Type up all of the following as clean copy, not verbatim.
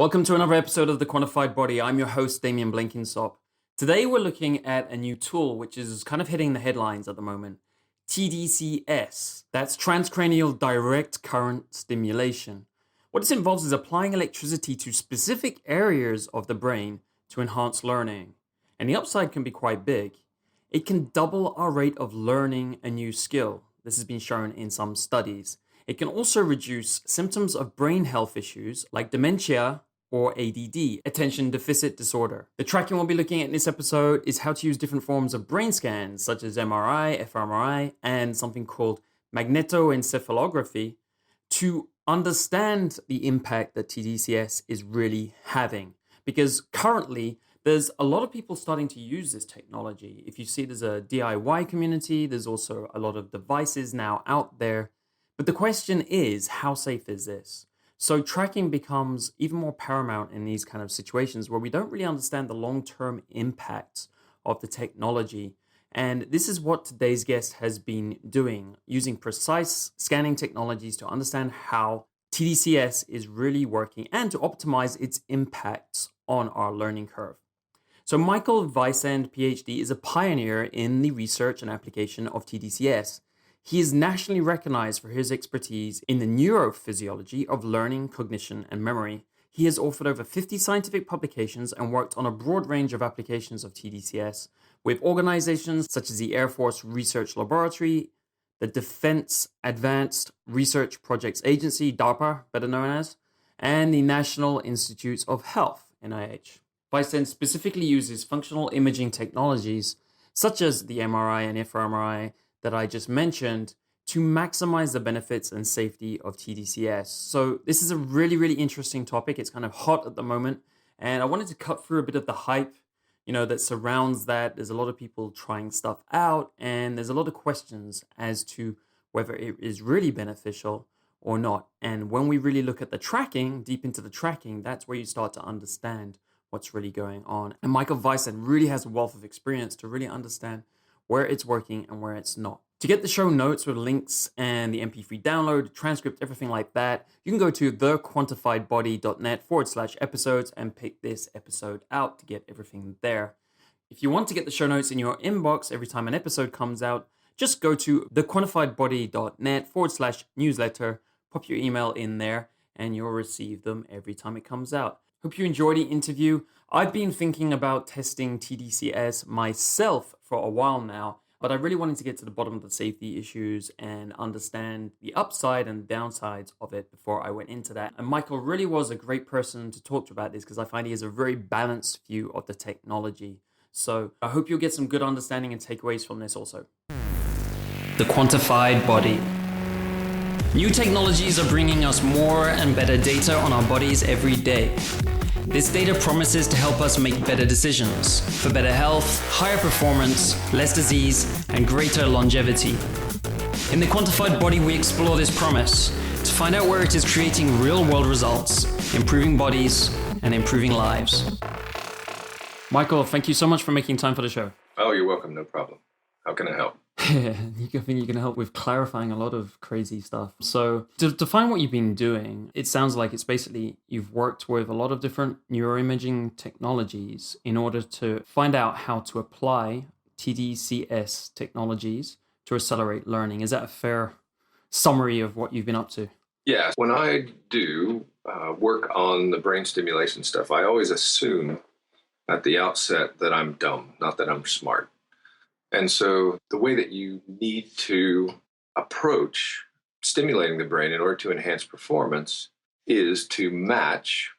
Welcome to another episode of The Quantified Body. I'm your host, Damien Blenkinsop. Today we're looking at a new tool which is kind of hitting the headlines at the moment. tDCS, that's transcranial direct current stimulation. What this involves is applying electricity to specific areas of the brain to enhance learning. And the upside can be quite big. It can double our rate of learning a new skill. This has been shown in some studies. It can also reduce symptoms of brain health issues like dementia or ADD, attention deficit disorder. The tracking we'll be looking at in this episode is how to use different forms of brain scans, such as MRI, fMRI, and something called magnetoencephalography, to understand the impact that tDCS is really having. Because currently, there's a lot of people starting to use this technology. If you see, there's a DIY community, there's also a lot of devices now out there. But the question is, how safe is this? So tracking becomes even more paramount in these kind of situations where we don't really understand the long-term impacts of the technology. And this is what today's guest has been doing, using precise scanning technologies to understand how tDCS is really working and to optimize its impacts on our learning curve. So Michael Weisend, PhD, is a pioneer in the research and application of tDCS. He is nationally recognized for his expertise in the neurophysiology of learning, cognition, and memory. He has authored over 50 scientific publications and worked on a broad range of applications of tDCS with organizations such as the Air Force Research Laboratory, the Defense Advanced Research Projects Agency, DARPA, better known as, and the National Institutes of Health, NIH. Weisend specifically uses functional imaging technologies such as the MRI and fMRI that I just mentioned to maximize the benefits and safety of tDCS. So this is a really, really interesting topic. It's kind of hot at the moment. And I wanted to cut through a bit of the hype, that surrounds that. There's a lot of people trying stuff out, and there's a lot of questions as to whether it is really beneficial or not. And when we really look at the tracking, deep into the tracking, that's where you start to understand what's really going on. And Michael Weisend really has a wealth of experience to really understand where it's working and where it's not. To get the show notes with links and the MP3 download, transcript, everything like that, you can go to thequantifiedbody.net/episodes and pick this episode out to get everything there. If you want to get the show notes in your inbox every time an episode comes out, just go to thequantifiedbody.net/newsletter, pop your email in there, and you'll receive them every time it comes out. Hope you enjoyed the interview. I've been thinking about testing tDCS myself for a while now, but I really wanted to get to the bottom of the safety issues and understand the upside and downsides of it before I went into that. And Michael really was a great person to talk to about this because I find he has a very balanced view of the technology. So I hope you'll get some good understanding and takeaways from this also. The quantified body. New technologies are bringing us more and better data on our bodies every day. This data promises to help us make better decisions for better health, higher performance, less disease, and greater longevity. In The Quantified Body, we explore this promise to find out where it is creating real-world results, improving bodies, and improving lives. Michael, thank you so much for making time for the show. Oh, you're welcome. No problem. How can I help? I think you can help with clarifying a lot of crazy stuff. So to define what you've been doing, it sounds like it's basically you've worked with a lot of different neuroimaging technologies in order to find out how to apply tDCS technologies to accelerate learning. Is that a fair summary of what you've been up to? Yeah. When I do work on the brain stimulation stuff, I always assume at the outset that I'm dumb, not that I'm smart. And so the way that you need to approach stimulating the brain in order to enhance performance is to match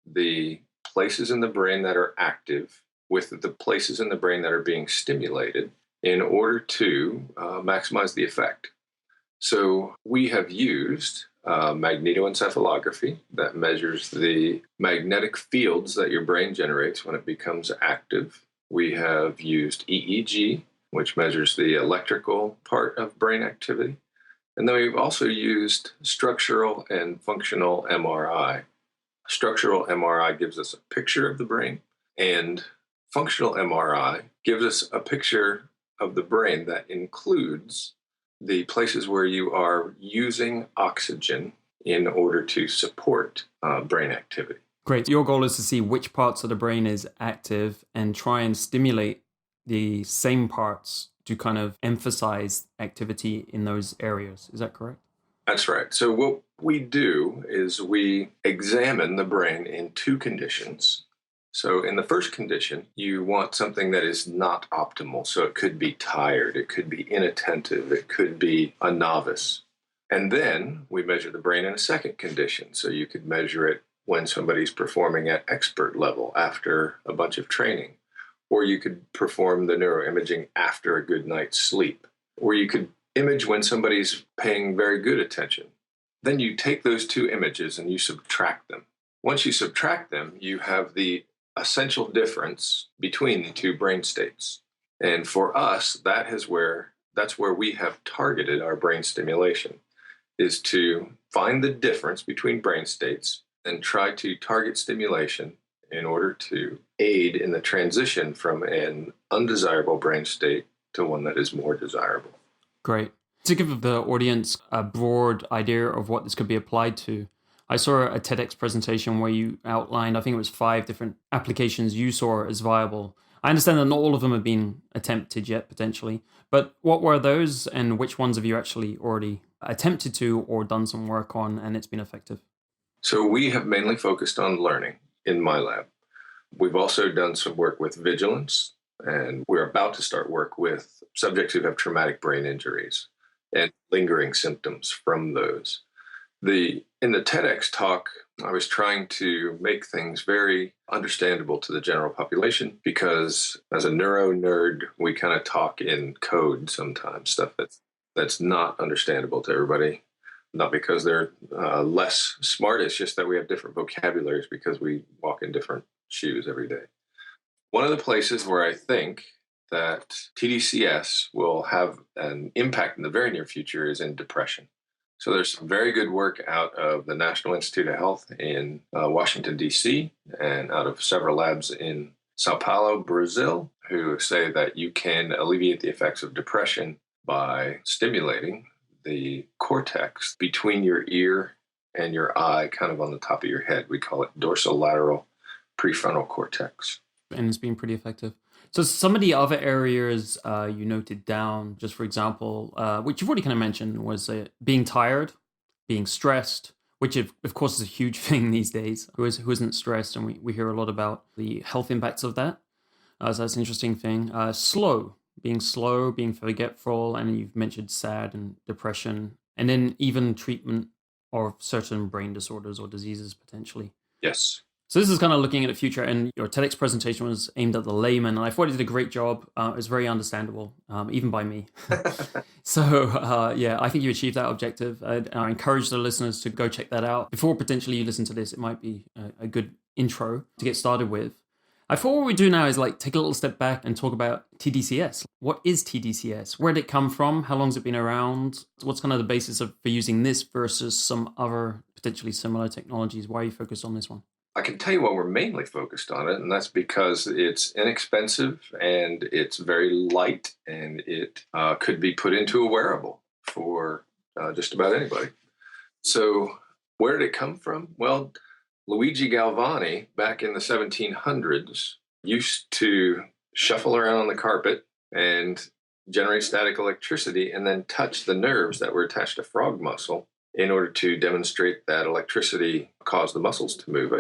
the places in the brain that are active with the places in the brain that are being stimulated in order to maximize the effect. So we have used magnetoencephalography that measures the magnetic fields that your brain generates when it becomes active. We have used EEG, which measures the electrical part of brain activity. And then we've also used structural and functional MRI. Structural MRI gives us a picture of the brain, and functional MRI gives us a picture of the brain that includes the places where you are using oxygen in order to support brain activity. Great. Your goal is to see which parts of the brain is active and try and stimulate the same parts to kind of emphasize activity in those areas. Is that correct? That's right. So what we do is we examine the brain in two conditions. So in the first condition, you want something that is not optimal. So it could be tired, it could be inattentive, it could be a novice. And then we measure the brain in a second condition. So you could measure it when somebody's performing at expert level after a bunch of training, or you could perform the neuroimaging after a good night's sleep, or you could image when somebody's paying very good attention. Then you take those two images and you subtract them. Once you subtract them, you have the essential difference between the two brain states. And for us, that's where we have targeted our brain stimulation, is to find the difference between brain states and try to target stimulation in order to aid in the transition from an undesirable brain state to one that is more desirable. Great. To give the audience a broad idea of what this could be applied to, I saw a TEDx presentation where you outlined, I think it was 5 different applications you saw as viable. I understand that not all of them have been attempted yet, potentially, but what were those and which ones have you actually already attempted to or done some work on and it's been effective? So we have mainly focused on learning in my lab. We've also done some work with vigilance, and we're about to start work with subjects who have traumatic brain injuries and lingering symptoms from those. In the TEDx talk, I was trying to make things very understandable to the general population because as a neuro nerd, we kind of talk in code sometimes, stuff that's not understandable to everybody. Not because they're less smart, it's just that we have different vocabularies because we walk in different shoes every day. One of the places where I think that tDCS will have an impact in the very near future is in depression. So there's some very good work out of the National Institute of Health in Washington, D.C., and out of several labs in Sao Paulo, Brazil, who say that you can alleviate the effects of depression by stimulating the cortex between your ear and your eye, kind of on the top of your head. We call it dorsolateral prefrontal cortex. And it's been pretty effective. So some of the other areas you noted down, just for example, which you've already kind of mentioned, was being tired, being stressed, which of course is a huge thing these days. Who isn't stressed? And we hear a lot about the health impacts of that. So that's an interesting thing. Slow, being forgetful, and you've mentioned sad and depression, and then even treatment of certain brain disorders or diseases potentially. Yes. So this is kind of looking at the future, and your TEDx presentation was aimed at the layman, and I thought you did a great job. It was very understandable, even by me. So yeah, I think you achieved that objective. I encourage the listeners to go check that out. Before potentially you listen to this, it might be a good intro to get started with. I thought what we do now is take a little step back and talk about tDCS. What is tDCS? Where did it come from? How long has it been around? What's kind of the basis for using this versus some other potentially similar technologies? Why are you focused on this one? I can tell you why we're mainly focused on it, and that's because it's inexpensive and it's very light, and it could be put into a wearable for just about anybody. So where did it come from? Well, Luigi Galvani, back in the 1700s, used to shuffle around on the carpet and generate static electricity and then touch the nerves that were attached to frog muscle in order to demonstrate that electricity caused the muscles to move.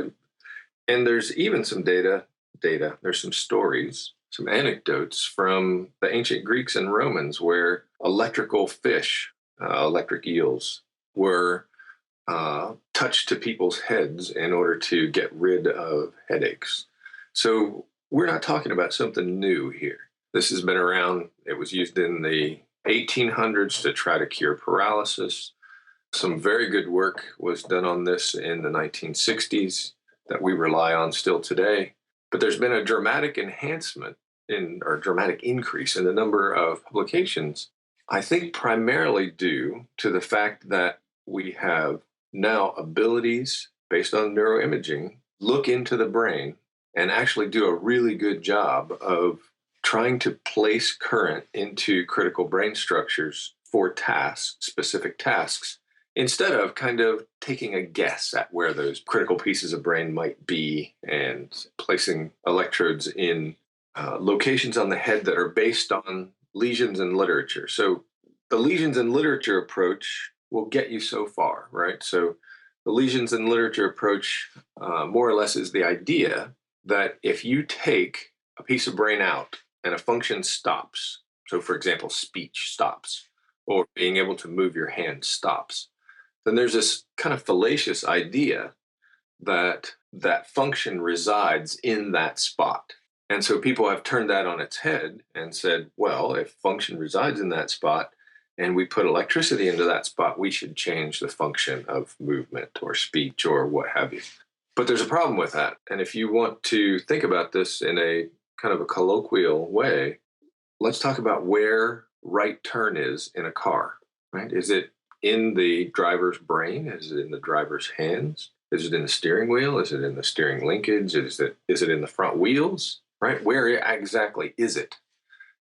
And there's even some there's some stories, some anecdotes from the ancient Greeks and Romans where electrical fish, electric eels, were touched to people's heads in order to get rid of headaches. So we're not talking about something new here. This has been around. It was used in the 1800s to try to cure paralysis. Some very good work was done on this in the 1960s that we rely on still today. But there's been a dramatic dramatic increase in the number of publications, I think primarily due to the fact that we have now abilities based on neuroimaging, look into the brain and actually do a really good job of trying to place current into critical brain structures for tasks, specific tasks, instead of kind of taking a guess at where those critical pieces of brain might be and placing electrodes in locations on the head that are based on lesions in literature. So the lesions in literature approach will get you so far, right? So the lesions in literature approach more or less is the idea that if you take a piece of brain out and a function stops, so for example, speech stops, or being able to move your hand stops, then there's this kind of fallacious idea that that function resides in that spot. And so people have turned that on its head and said, well, if function resides in that spot and we put electricity into that spot, we should change the function of movement or speech or what have you. But there's a problem with that. And if you want to think about this in a kind of a colloquial way, let's talk about where right turn is in a car, right? Is it in the driver's brain? Is it in the driver's hands? Is it in the steering wheel? Is it in the steering linkage? Is it in the front wheels? Right? Where exactly is it?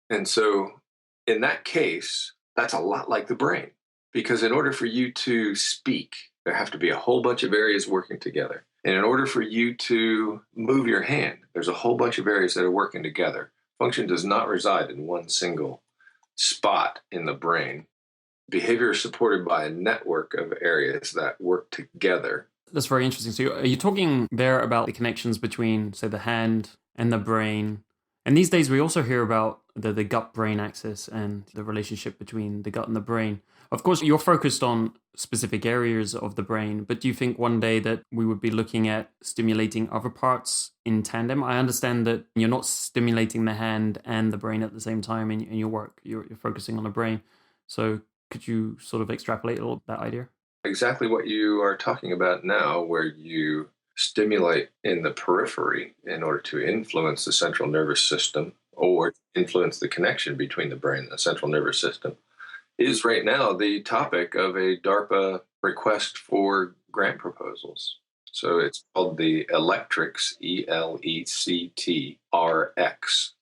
And so in that case, that's a lot like the brain, because in order for you to speak, there have to be a whole bunch of areas working together. And in order for you to move your hand, there's a whole bunch of areas that are working together. Function does not reside in one single spot in the brain. Behavior is supported by a network of areas that work together. That's very interesting. So are you talking there about the connections between, say, the hand and the brain? And these days we also hear about the gut-brain axis and the relationship between the gut and the brain. Of course, you're focused on specific areas of the brain, but do you think one day that we would be looking at stimulating other parts in tandem? I understand that you're not stimulating the hand and the brain at the same time in your work. You're focusing on the brain. So could you sort of extrapolate a little that idea? Exactly what you are talking about now, where you stimulate in the periphery in order to influence the central nervous system or influence the connection between the brain and the central nervous system, is right now the topic of a DARPA request for grant proposals. So it's called the Electrics, ELECTRX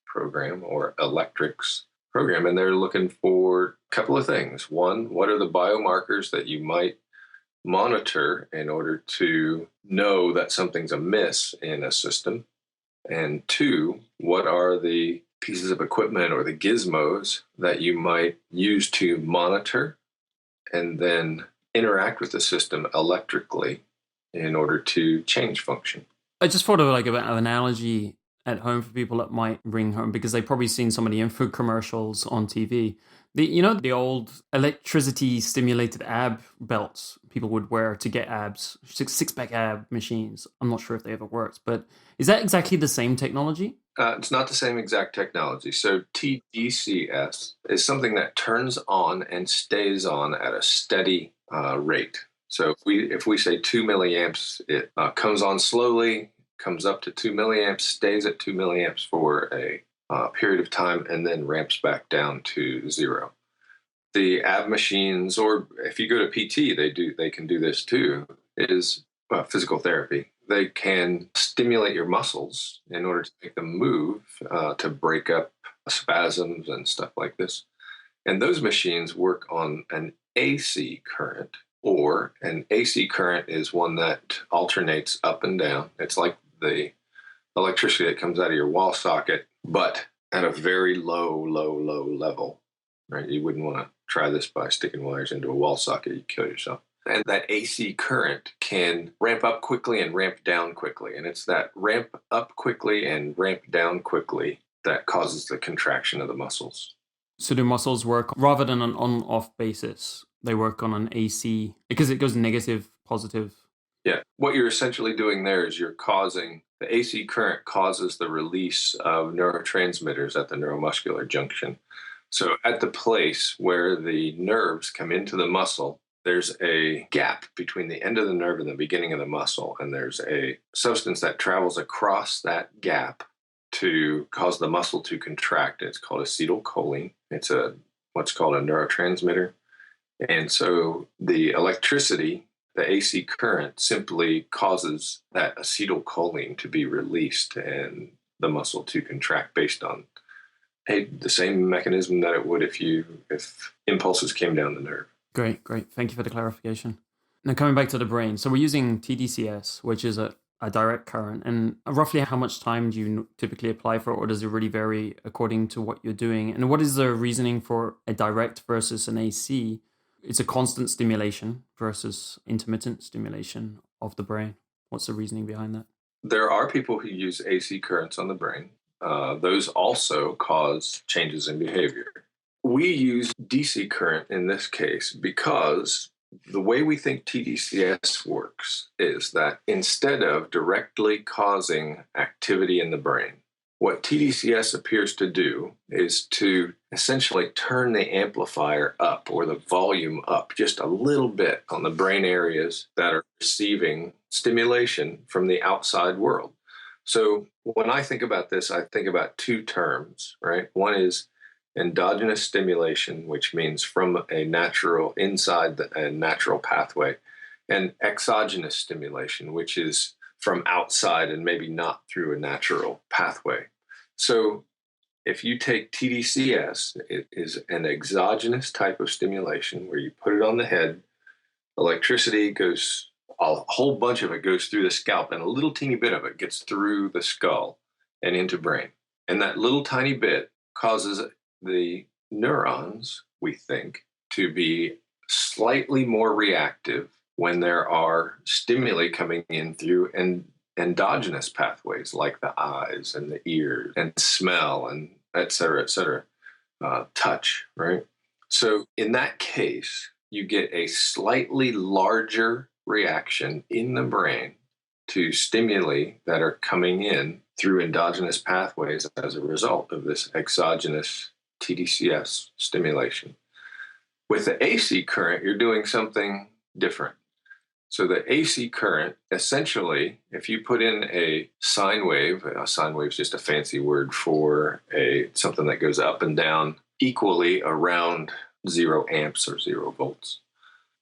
program, or Electrics program. And they're looking for a couple of things. One, what are the biomarkers that you might monitor in order to know that something's amiss in a system? And two, what are the pieces of equipment or the gizmos that you might use to monitor and then interact with the system electrically in order to change function? I just thought of like an analogy at home for people that might ring home because they've probably seen some of the info commercials on TV. The old electricity stimulated ab belts people would wear to get abs, six-pack ab machines. I'm not sure if they ever worked, but is that exactly the same technology? It's not the same exact technology. So tDCS is something that turns on and stays on at a steady rate. So if we say 2 milliamps, it comes on slowly, comes up to 2 milliamps, stays at 2 milliamps for a period of time, and then ramps back down to 0. The ab machines, or if you go to PT, they can do this too, is physical therapy. They can stimulate your muscles in order to make them move, to break up spasms and stuff like this. And those machines work on an AC current, or an AC current is one that alternates up and down. It's like the electricity that comes out of your wall socket, but at a very low level, right? You wouldn't want to try this by sticking wires into a wall socket. You'd kill yourself. And that AC current can ramp up quickly and ramp down quickly. And it's that ramp up quickly and ramp down quickly that causes the contraction of the muscles. So do muscles work rather than an on-off basis? They work on an AC because it goes negative, positive. Yeah. What you're essentially doing there is you're causing the AC current causes the release of neurotransmitters at the neuromuscular junction. So at the place where the nerves come into the muscle, there's a gap between the end of the nerve and the beginning of the muscle. And there's a substance that travels across that gap to cause the muscle to contract. It's called acetylcholine. It's what's called a neurotransmitter. And so the electricity, the AC current, simply causes that acetylcholine to be released and the muscle to contract based on the same mechanism that it would if impulses came down the nerve. Great, great. Thank you for the clarification. Now, coming back to the brain. So we're using tDCS, which is a direct current. And roughly how much time do you typically apply for it, or does it really vary according to what you're doing? And what is the reasoning for a direct versus an AC? It's a constant stimulation versus intermittent stimulation of the brain. What's the reasoning behind that? There are people who use AC currents on the brain. Those also cause changes in behavior. We use DC current in this case because the way we think tDCS works is that instead of directly causing activity in the brain, what tDCS appears to do is to essentially turn the amplifier up, or the volume up just a little bit on the brain areas that are receiving stimulation from the outside world. So when I think about this, I think about two terms, right? One is endogenous stimulation, which means from a natural, inside a natural pathway, and exogenous stimulation, which is from outside and maybe not through a natural pathway. So if you take tDCS, it is an exogenous type of stimulation where you put it on the head, electricity goes, a whole bunch of it goes through the scalp, and a little teeny bit of it gets through the skull and into brain. And that little tiny bit causes the neurons, we think, to be slightly more reactive when there are stimuli coming in through endogenous pathways like the eyes and the ears and smell and et cetera, touch, right? So in that case, you get a slightly larger reaction in the brain to stimuli that are coming in through endogenous pathways as a result of this exogenous tDCS stimulation. With the AC current, you're doing something different. So the AC current, essentially, if you put in a sine wave is just a fancy word for something that goes up and down equally around 0 amps or 0 volts.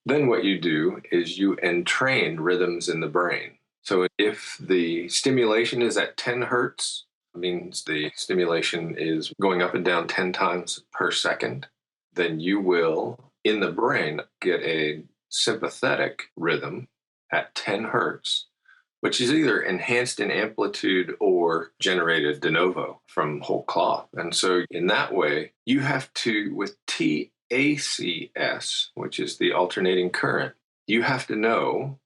Then what you do is you entrain rhythms in the brain. So if the stimulation is at 10 hertz, means the stimulation is going up and down 10 times per second, then you will, in the brain, get a sympathetic rhythm at 10 hertz, which is either enhanced in amplitude or generated de novo from whole cloth. And so in that way, you have to, with tACS, which is the alternating current, you have to know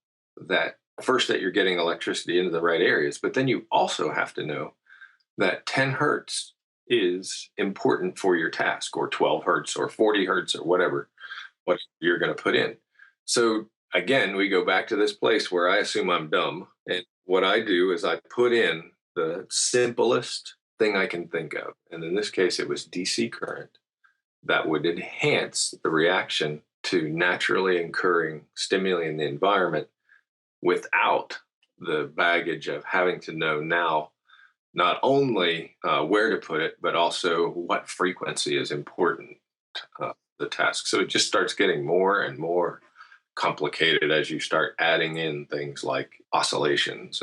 that first that you're getting electricity into the right areas, but then you also have to know that 10 hertz is important for your task, or 12 hertz or 40 hertz or whatever what you're going to put in. So again, we go back to this place where I assume I'm dumb. And what I do is I put in the simplest thing I can think of. And in this case, it was DC current that would enhance the reaction to naturally occurring stimuli in the environment without the baggage of having to know now not only where to put it, but also what frequency is important the task. So it just starts getting more and more complicated as you start adding in things like oscillations,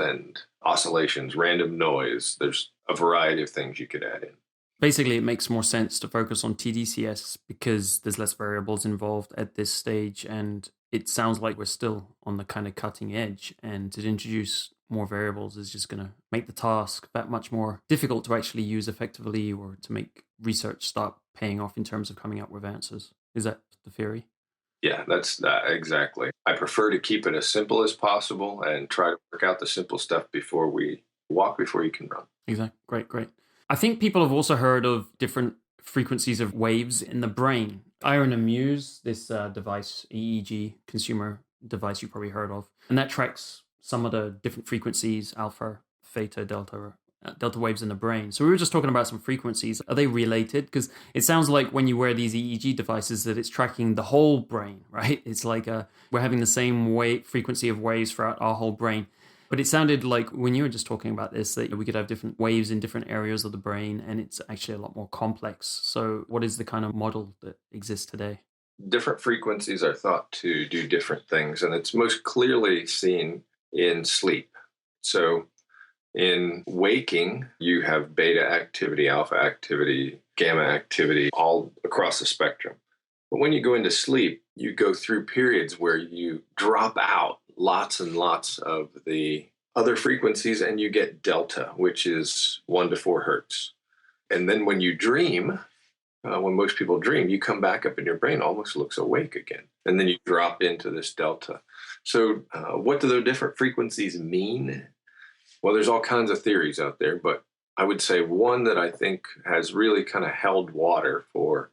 random noise. There's a variety of things you could add in. Basically, it makes more sense to focus on tDCS because there's less variables involved at this stage, and it sounds like we're still on the kind of cutting edge, and to introduce more variables is just going to make the task that much more difficult to actually use effectively, or to make research start paying off in terms of coming up with answers. Is that the theory? Yeah, that's that exactly. I prefer to keep it as simple as possible and try to work out the simple stuff before we walk before you can run. Exactly. Great, great. I think people have also heard of different frequencies of waves in the brain. Iron and Muse, this device, EEG, consumer device you probably heard of, and that tracks some of the different frequencies, alpha, theta, delta waves in the brain. So we were just talking about some frequencies. Are they related? Because it sounds like when you wear these EEG devices that it's tracking the whole brain, right? It's like we're having the same frequency of waves throughout our whole brain. But it sounded like when you were just talking about this, that we could have different waves in different areas of the brain, and it's actually a lot more complex. So what is the kind of model that exists today? Different frequencies are thought to do different things, and it's most clearly seen in sleep. So in waking, you have beta activity, alpha activity, gamma activity, all across the spectrum. But when you go into sleep, you go through periods where you drop out lots and lots of the other frequencies and you get delta, which is 1 to 4 hertz. And then when you dream, when most people dream, you come back up and your brain almost looks awake again. And then you drop into this delta. So what do those different frequencies mean? Well, there's all kinds of theories out there, but I would say one that I think has really kind of held water for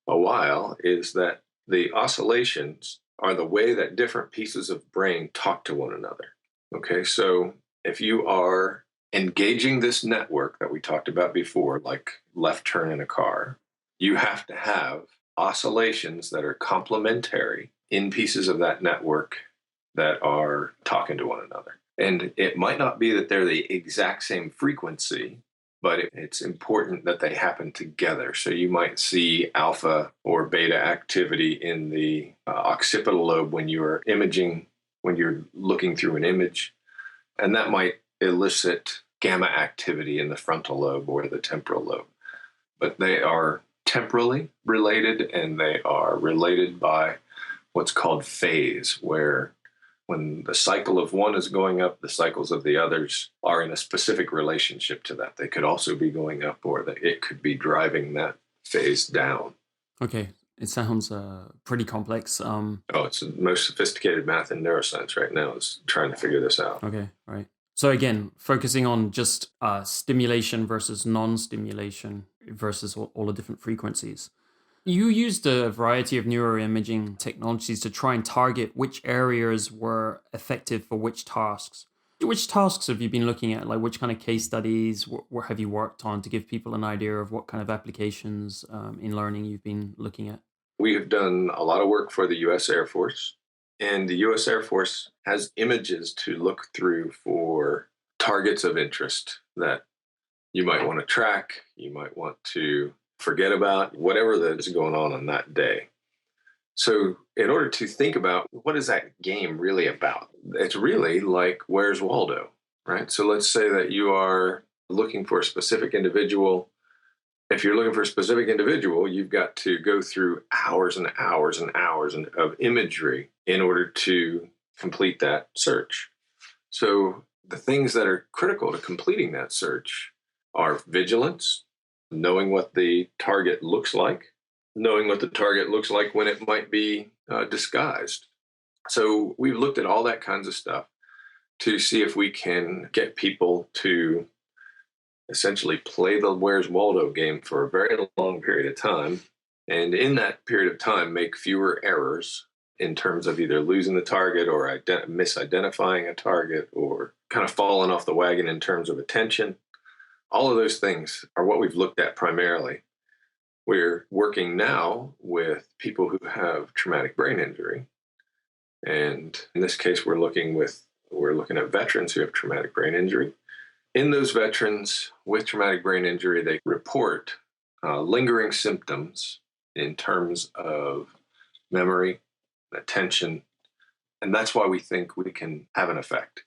a while is that the oscillations are the way that different pieces of brain talk to one another. Okay, so if you are engaging this network that we talked about before, like left turn in a car, you have to have oscillations that are complementary in pieces of that network that are talking to one another. And it might not be that they're the exact same frequency, but it's important that they happen together. So you might see alpha or beta activity in the occipital lobe when you're imaging, when you're looking through an image, and that might elicit gamma activity in the frontal lobe or the temporal lobe. But they are temporally related, and they are related by what's called phase, where when the cycle of one is going up, the cycles of the others are in a specific relationship to that. They could also be going up, or it could be driving that phase down. Okay, it sounds pretty complex. It's the most sophisticated math in neuroscience right now is trying to figure this out. Okay, right. So again, focusing on just stimulation versus non-stimulation versus all the different frequencies. You used a variety of neuroimaging technologies to try and target which areas were effective for which tasks. Which tasks have you been looking at? Like which kind of case studies have you worked on to give people an idea of what kind of applications in learning you've been looking at? We have done a lot of work for the U.S. Air Force, and the U.S. Air Force has images to look through for targets of interest that you might want to track, you might want to forget about, whatever that is going on that day. So in order to think about what is that game really about, it's really like, where's Waldo, right? So let's say that you are looking for a specific individual. If you're looking for a specific individual, you've got to go through hours and hours and hours of imagery in order to complete that search. So the things that are critical to completing that search are vigilance, knowing what the target looks like, knowing what the target looks like when it might be disguised. So we've looked at all that kinds of stuff to see if we can get people to essentially play the Where's Waldo game for a very long period of time. And in that period of time, make fewer errors in terms of either losing the target or misidentifying a target or kind of falling off the wagon in terms of attention. All of those things are what we've looked at primarily. We're working now with people who have traumatic brain injury. And in this case, we're looking at veterans who have traumatic brain injury. In those veterans with traumatic brain injury, they report lingering symptoms in terms of memory, attention, and that's why we think we can have an effect,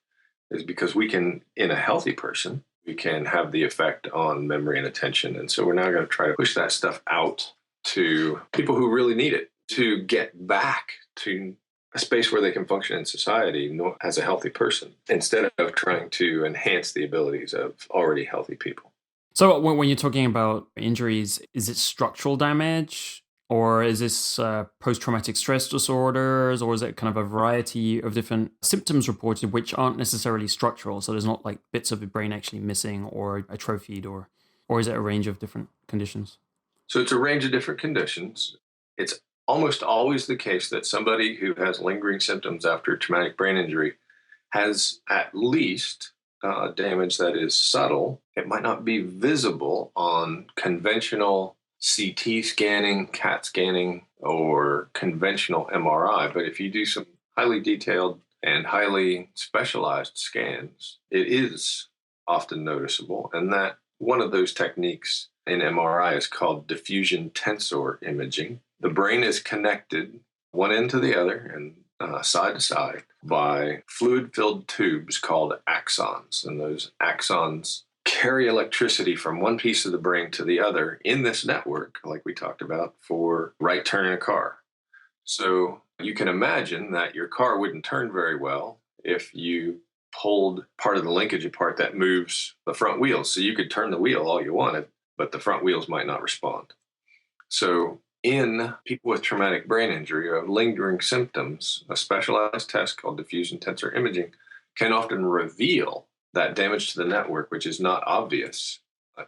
is because we can, in a healthy person, we can have the effect on memory and attention. And so we're now going to try to push that stuff out to people who really need it to get back to a space where they can function in society as a healthy person instead of trying to enhance the abilities of already healthy people. So when you're talking about injuries, is it structural damage or is this post-traumatic stress disorders, or is it kind of a variety of different symptoms reported which aren't necessarily structural? So there's not like bits of the brain actually missing or atrophied, or is it a range of different conditions? So it's a range of different conditions. It's almost always the case that somebody who has lingering symptoms after traumatic brain injury has at least damage that is subtle. It might not be visible on conventional CT scanning, CAT scanning, or conventional MRI. But if you do some highly detailed and highly specialized scans, it is often noticeable. And that one of those techniques in MRI is called diffusion tensor imaging. The brain is connected one end to the other and side to side by fluid-filled tubes called axons. And those axons carry electricity from one piece of the brain to the other in this network, like we talked about for right turn in a car. So you can imagine that your car wouldn't turn very well if you pulled part of the linkage apart that moves the front wheels. So you could turn the wheel all you wanted, but the front wheels might not respond. So in people with traumatic brain injury or lingering symptoms, a specialized test called diffusion tensor imaging can often reveal that damage to the network, which is not obvious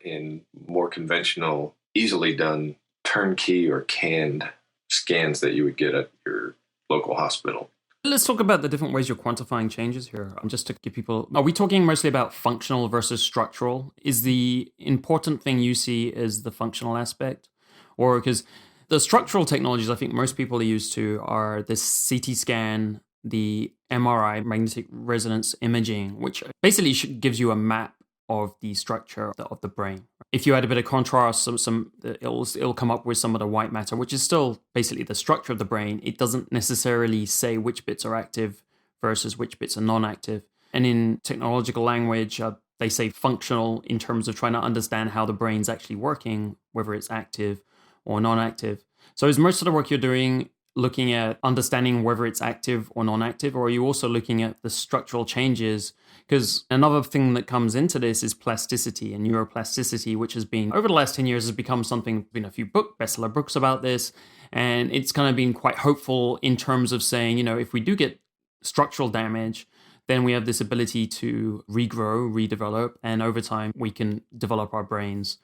in more conventional, easily done turnkey or canned scans that you would get at your local hospital. Let's talk about the different ways you're quantifying changes here. Just to give people, are we talking mostly about functional versus structural? Is the important thing you see is the functional aspect? Or because the structural technologies I think most people are used to are the CT scan, the MRI, magnetic resonance imaging, which basically gives you a map of the structure of the brain. If you add a bit of contrast, it'll come up with some of the white matter, which is still basically the structure of the brain. It doesn't necessarily say which bits are active versus which bits are non-active. And in technological language, they say functional in terms of trying to understand how the brain's actually working, whether it's active or non-active. So is most of the work you're doing looking at understanding whether it's active or non-active, or are you also looking at the structural changes? Because another thing that comes into this is plasticity and neuroplasticity, which has been, over the last 10 years, has become something, been a few bestseller books about this. And it's kind of been quite hopeful in terms of saying, if we do get structural damage, then we have this ability to regrow, redevelop, and over time we can develop our brains.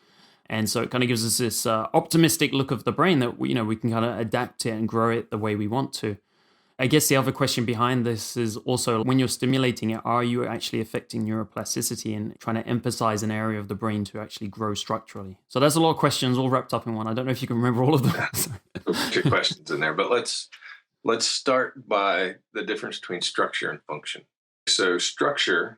And so it kind of gives us this optimistic look of the brain that we can kind of adapt it and grow it the way we want to. I guess the other question behind this is also, when you're stimulating it, are you actually affecting neuroplasticity and trying to emphasize an area of the brain to actually grow structurally? So there's a lot of questions all wrapped up in one. I don't know if you can remember all of them. Two questions in there, but let's start by the difference between structure and function. So structure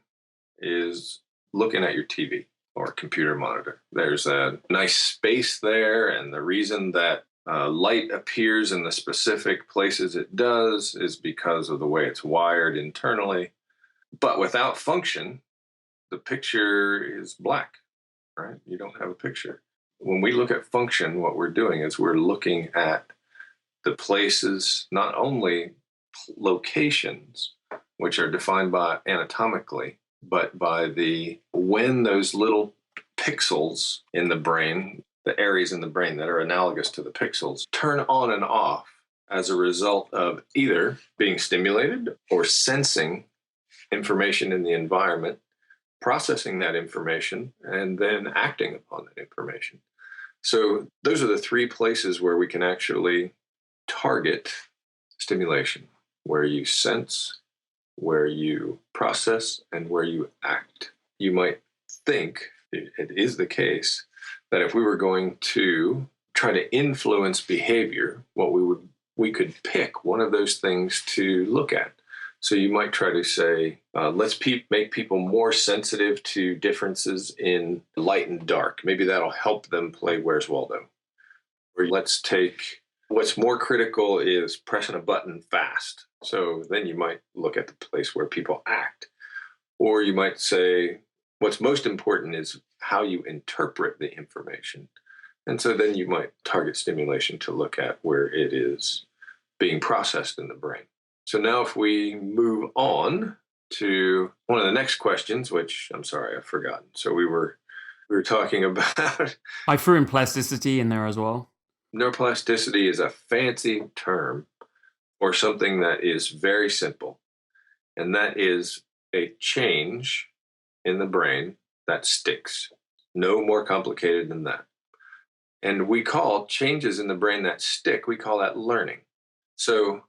is looking at your TV or computer monitor. There's a nice space there, and the reason that light appears in the specific places it does is because of the way it's wired internally. But without function, the picture is black, right? You don't have a picture. When we look at function, what we're doing is we're looking at the places, not only locations, which are defined by anatomically, but by when those little pixels in the brain, the areas in the brain that are analogous to the pixels, turn on and off as a result of either being stimulated or sensing information in the environment, processing that information, and then acting upon that information. So those are the three places where we can actually target stimulation, where you sense, where you process, and where you act. You might think, it is the case, that if we were going to try to influence behavior, we could pick one of those things to look at. So you might try to say, let's make people more sensitive to differences in light and dark. Maybe that'll help them play Where's Waldo. Or let's take what's more critical is pressing a button fast. So then you might look at the place where people act. Or you might say, what's most important is how you interpret the information. And so then you might target stimulation to look at where it is being processed in the brain. So now if we move on to one of the next questions, which I'm sorry, I've forgotten. So we were talking about... I threw in plasticity in there as well. Neuroplasticity is a fancy term for something that is very simple, and that is a change in the brain that sticks. No more complicated than that. And we call changes in the brain that stick, we call that learning. So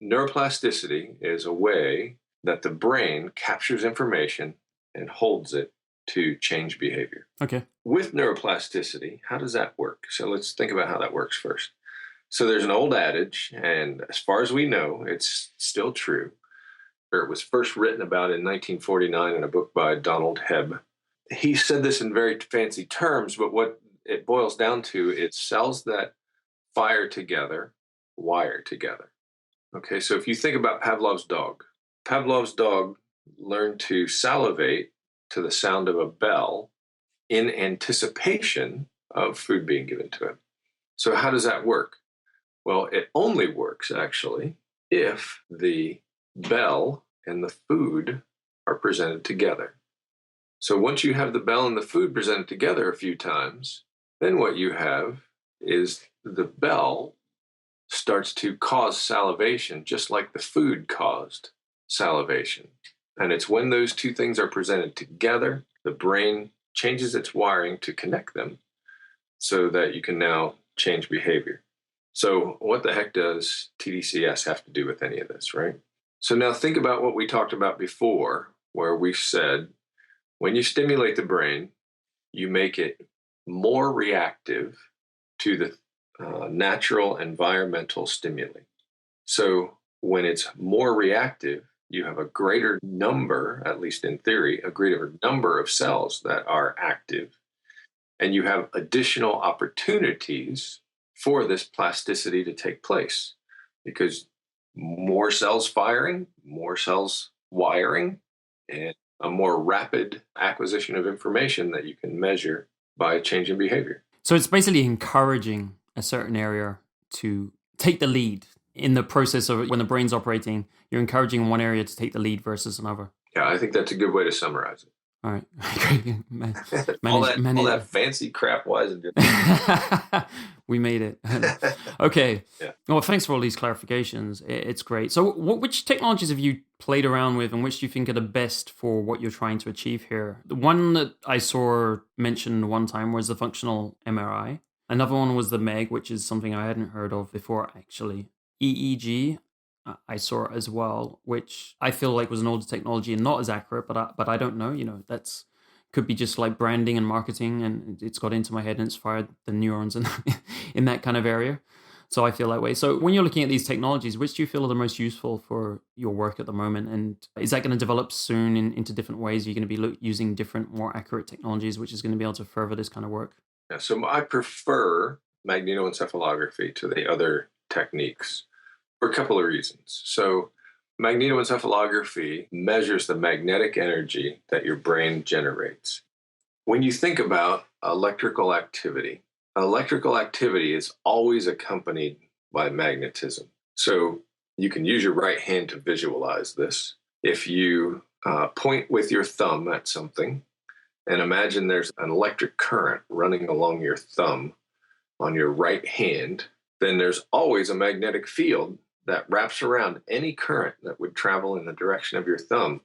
neuroplasticity is a way that the brain captures information and holds it to change behavior. Okay. With neuroplasticity, how does that work? So let's think about how that works first. So there's an old adage, and as far as we know, it's still true. It was first written about in 1949 in a book by Donald Hebb. He said this in very fancy terms, but what it boils down to, it's cells that fire together, wire together. Okay, so if you think about Pavlov's dog learned to salivate to the sound of a bell in anticipation of food being given to him. So how does that work? Well, it only works actually if the bell and the food are presented together. So once you have the bell and the food presented together a few times, then what you have is the bell starts to cause salivation just like the food caused salivation. And it's when those two things are presented together, the brain changes its wiring to connect them so that you can now change behavior. So what the heck does tDCS have to do with any of this, right? So now think about what we talked about before, where we said when you stimulate the brain, you make it more reactive to the natural environmental stimuli. So when it's more reactive, you have a greater number, at least in theory, a greater number of cells that are active, and you have additional opportunities for this plasticity to take place because more cells firing, more cells wiring, and a more rapid acquisition of information that you can measure by changing behavior. So it's basically encouraging a certain area to take the lead in the process of when the brain's operating. You're encouraging one area to take the lead versus another. Yeah, I think that's a good way to summarize it. All right. Great. All that fancy crap Weisend did. We made it. Okay. Yeah. Well, thanks for all these clarifications. It's great. So which technologies have you played around with and which do you think are the best for what you're trying to achieve here? The one that I saw mentioned one time was the functional MRI. Another one was the MEG, which is something I hadn't heard of before, actually. EEG, I saw as well, which I feel like was an older technology and not as accurate, but I don't know. You know, that's could be just like branding and marketing, and it's got into my head and it's fired the neurons in that kind of area. So I feel that way. So when you're looking at these technologies, which do you feel are the most useful for your work at the moment? And is that going to develop soon into different ways? You're going to be using different, more accurate technologies, which is going to be able to further this kind of work? Yeah, so I prefer magnetoencephalography to the other techniques for a couple of reasons. So magnetoencephalography measures the magnetic energy that your brain generates. When you think about electrical activity is always accompanied by magnetism. So you can use your right hand to visualize this. If you point with your thumb at something and imagine there's an electric current running along your thumb on your right hand, then there's always a magnetic field that wraps around any current that would travel in the direction of your thumb.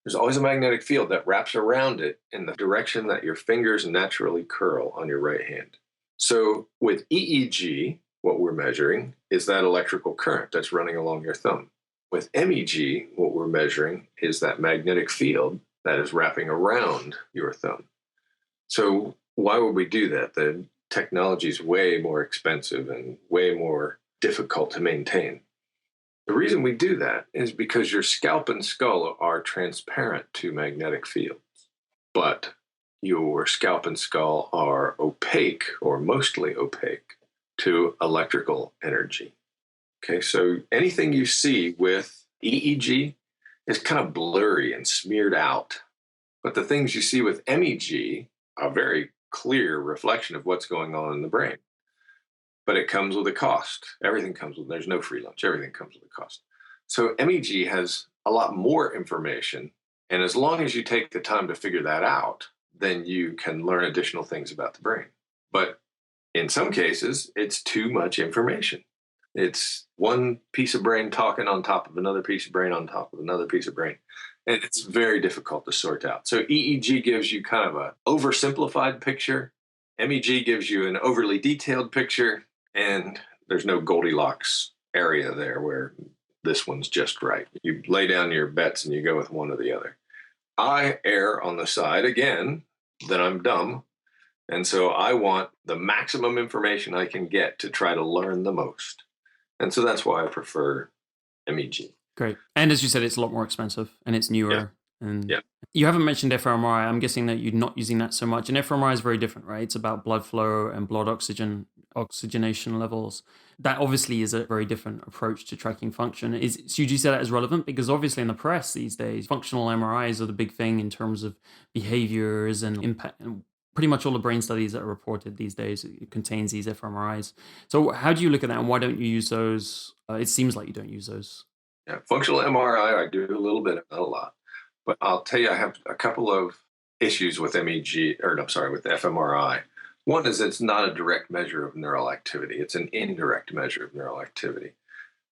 There's always a magnetic field that wraps around it in the direction that your fingers naturally curl on your right hand. So with EEG, what we're measuring is that electrical current that's running along your thumb. With MEG, what we're measuring is that magnetic field that is wrapping around your thumb. So why would we do that? The technology is way more expensive and way more difficult to maintain. The reason we do that is because your scalp and skull are transparent to magnetic fields, but your scalp and skull are opaque or mostly opaque to electrical energy. Okay, so anything you see with EEG is kind of blurry and smeared out, but the things you see with MEG are very clear reflection of what's going on in the brain. But it comes with a cost. Everything comes with, there's no free lunch. Everything comes with a cost. So MEG has a lot more information. And as long as you take the time to figure that out, then you can learn additional things about the brain. But in some cases, it's too much information. It's one piece of brain talking on top of another piece of brain on top of another piece of brain. And it's very difficult to sort out. So EEG gives you kind of an oversimplified picture. MEG gives you an overly detailed picture. And there's no Goldilocks area there where this one's just right. You lay down your bets and you go with one or the other. I err on the side, again, that I'm dumb. And so I want the maximum information I can get to try to learn the most. And so that's why I prefer MEG. Great. And as you said, it's a lot more expensive and it's newer. Yeah. And yeah. You haven't mentioned fMRI. I'm guessing that you're not using that so much. And fMRI is very different, right? It's about blood flow and blood oxygenation levels. That obviously is a very different approach to tracking function. So do you say that is relevant? Because obviously in the press these days, functional MRIs are the big thing in terms of behaviors and impact and pretty much all the brain studies that are reported these days, it contains these fMRIs. So how do you look at that, and why don't you use those? It seems like you don't use those. Yeah, functional MRI, I do a little bit, not a lot. But I'll tell you, I have a couple of issues with with fMRI. One is it's not a direct measure of neural activity. It's an indirect measure of neural activity.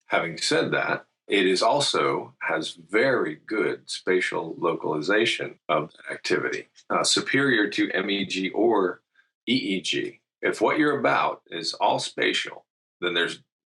Having said that, it is also has very good spatial localization of that activity, superior to MEG or EEG. If what you're about is all spatial, then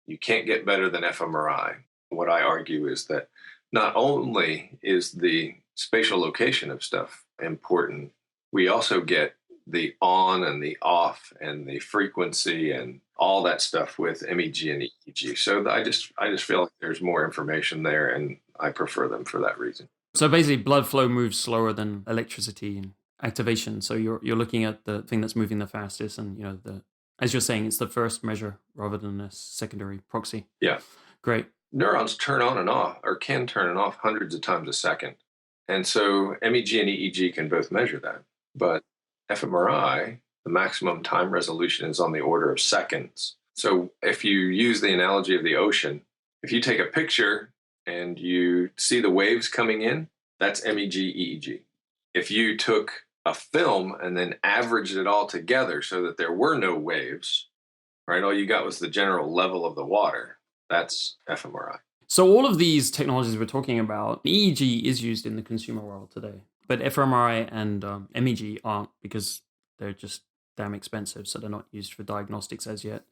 you can't get better than fMRI. What I argue is that not only is the spatial location of stuff important, we also get the on and the off and the frequency and all that stuff with MEG and EEG. So I just feel like there's more information there, and I prefer them for that reason. So basically, blood flow moves slower than electricity and activation. So you're looking at the thing that's moving the fastest, and as you're saying, it's the first measure rather than a secondary proxy. Yeah, great. Neurons turn on and off, or can turn and off hundreds of times a second, and so MEG and EEG can both measure that. But fMRI, the maximum time resolution is on the order of seconds. So if you use the analogy of the ocean, if you take a picture and you see the waves coming in, that's MEG, EEG. If you took a film and then averaged it all together so that there were no waves, right, all you got was the general level of the water, that's fMRI. So all of these technologies we're talking about, EEG is used in the consumer world today, but fMRI and MEG aren't, because they're just damn expensive, so they're not used for diagnostics as yet.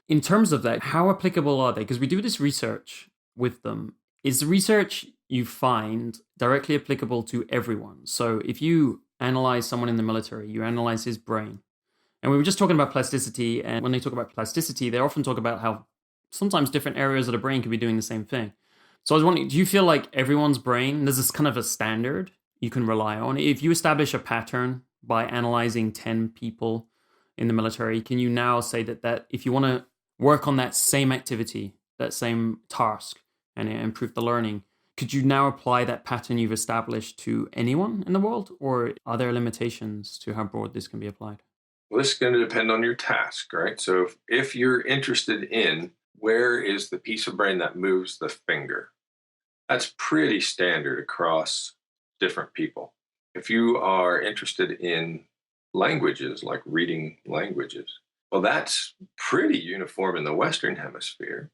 In terms of that, how applicable are they? Because we do this research with them. Is the research you find directly applicable to everyone? So if you analyze someone in the military, you analyze his brain. And we were just talking about plasticity, and when they talk about plasticity, they often talk about how sometimes different areas of the brain could be doing the same thing. So I was wondering, do you feel like everyone's brain, there's this kind of a standard you can rely on? If you establish a pattern by analyzing 10 people in the military, can you now say that if you want to work on that same activity, that same task, and improve the learning, could you now apply that pattern you've established to anyone in the world? Or are there limitations to how broad this can be applied? Well, this is going to depend on your task, right? So if you're interested in where is the piece of brain that moves the finger, that's pretty standard across different people. If you are interested in languages, like reading languages, well, that's pretty uniform in the Western Hemisphere.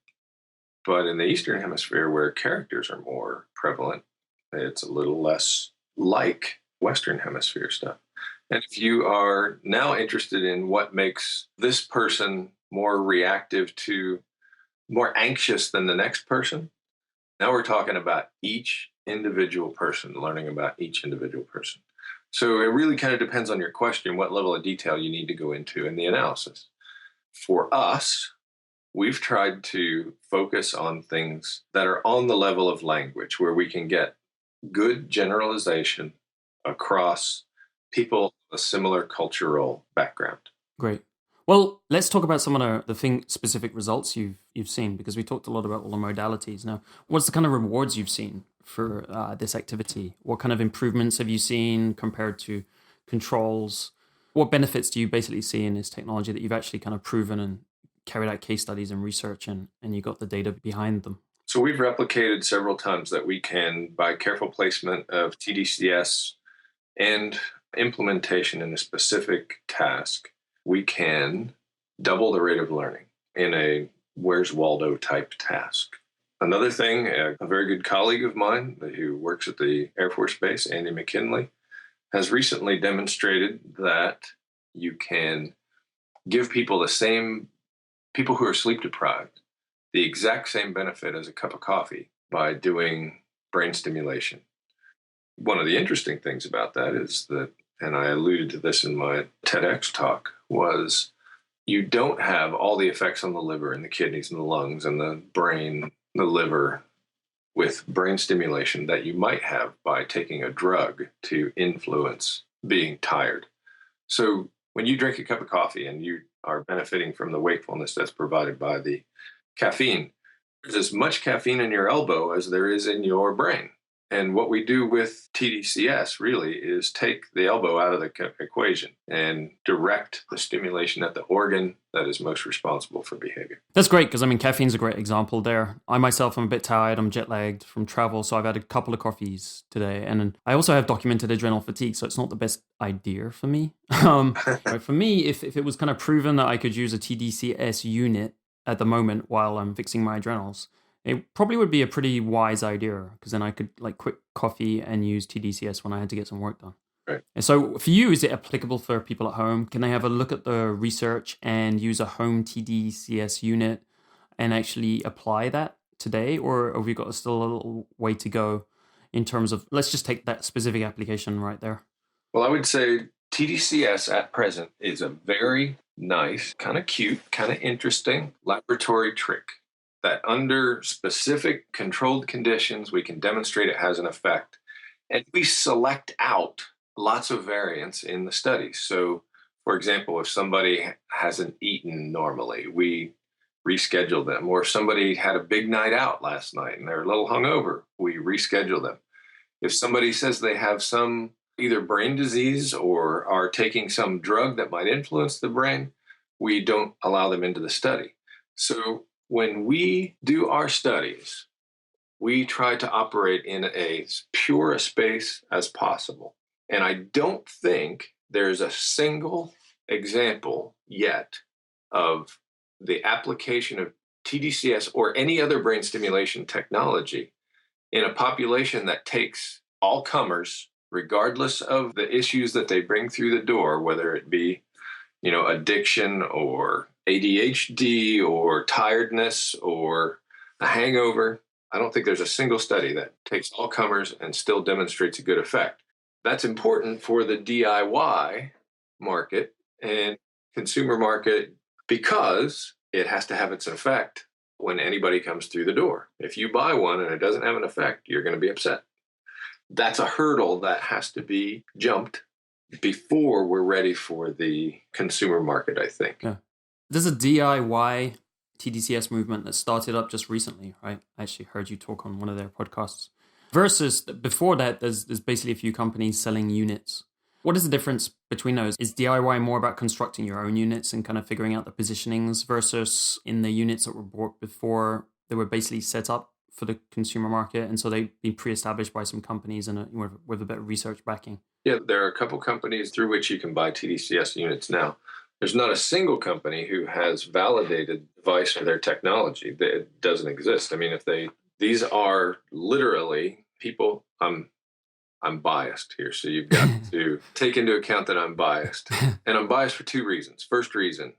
But in the Eastern Hemisphere, where characters are more prevalent, it's a little less like Western Hemisphere stuff. And if you are now interested in what makes this person more reactive to, more anxious than the next person, now we're talking about each individual person, learning about each individual person. So it really kind of depends on your question, what level of detail you need to go into in the analysis. For us, we've tried to focus on things that are on the level of language, where we can get good generalization across people with a similar cultural background. Great. Well, let's talk about some of the specific results you've seen, because we talked a lot about all the modalities. Now, what's the kind of rewards you've seen for this activity? What kind of improvements have you seen compared to controls? What benefits do you basically see in this technology that you've actually kind of proven and carried out case studies and research, and you got the data behind them? So we've replicated several times that we can, by careful placement of tDCS and implementation in a specific task, we can double the rate of learning in a Where's Waldo type task. Another thing, a very good colleague of mine who works at the Air Force Base, Andy McKinley, has recently demonstrated that you can give people who are sleep deprived, the exact same benefit as a cup of coffee by doing brain stimulation. One of the interesting things about that is that, and I alluded to this in my TEDx talk, was you don't have all the effects on the liver and the kidneys and the lungs and the brain, the liver, with brain stimulation that you might have by taking a drug to influence being tired. So when you drink a cup of coffee and you are benefiting from the wakefulness that's provided by the caffeine, there's as much caffeine in your elbow as there is in your brain. And what we do with tDCS really is take the elbow out of the equation and direct the stimulation at the organ that is most responsible for behavior. That's great because, I mean, caffeine's a great example there. I myself am a bit tired. I'm jet lagged from travel, so I've had a couple of coffees today. And I also have documented adrenal fatigue, so it's not the best idea for me. Right, for me, if it was kind of proven that I could use a tDCS unit at the moment while I'm fixing my adrenals, it probably would be a pretty wise idea because then I could like quit coffee and use tDCS when I had to get some work done. Right. And so for you, is it applicable for people at home? Can they have a look at the research and use a home tDCS unit and actually apply that today? Or have we got still a little way to go in terms of, let's just take that specific application right there. Well, I would say tDCS at present is a very nice, kind of cute, kind of interesting laboratory trick that under specific controlled conditions, we can demonstrate it has an effect. And we select out lots of variants in the studies. So, for example, if somebody hasn't eaten normally, we reschedule them. Or if somebody had a big night out last night and they're a little hungover, we reschedule them. If somebody says they have some either brain disease or are taking some drug that might influence the brain, we don't allow them into the study. So when we do our studies, we try to operate in as pure a space as possible. And I don't think there's a single example yet of the application of tDCS or any other brain stimulation technology in a population that takes all comers, regardless of the issues that they bring through the door, whether it be, addiction or ADHD or tiredness or a hangover. I don't think there's a single study that takes all comers and still demonstrates a good effect. That's important for the DIY market and consumer market because it has to have its effect when anybody comes through the door. If you buy one and it doesn't have an effect, you're going to be upset. That's a hurdle that has to be jumped before we're ready for the consumer market, I think. Yeah. There's a DIY tDCS movement that started up just recently, right? I actually heard you talk on one of their podcasts. Versus before that, there's basically a few companies selling units. What is the difference between those? Is DIY more about constructing your own units and kind of figuring out the positionings versus in the units that were bought before they were basically set up for the consumer market, and so they've been pre-established by some companies and with a bit of research backing? Yeah, there are a couple companies through which you can buy tDCS units now. There's not a single company who has validated device or their technology. It doesn't exist. I mean, these are literally people. I'm biased here, so you've got to take into account that I'm biased, and I'm biased for two reasons. First reason,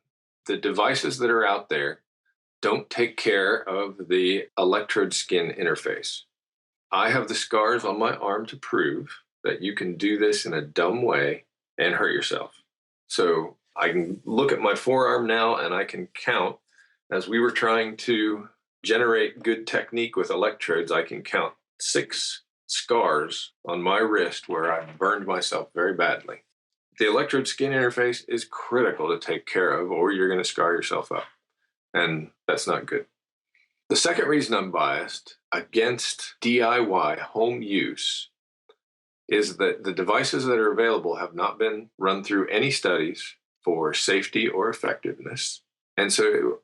the devices that are out there don't take care of the electrode-skin interface. I have the scars on my arm to prove that you can do this in a dumb way and hurt yourself. So I can look at my forearm now and I can count, as we were trying to generate good technique with electrodes, I can count 6 scars on my wrist where I burned myself very badly. The electrode-skin interface is critical to take care of, or you're going to scar yourself up. And that's not good. The second reason I'm biased against DIY home use is that the devices that are available have not been run through any studies for safety or effectiveness. And so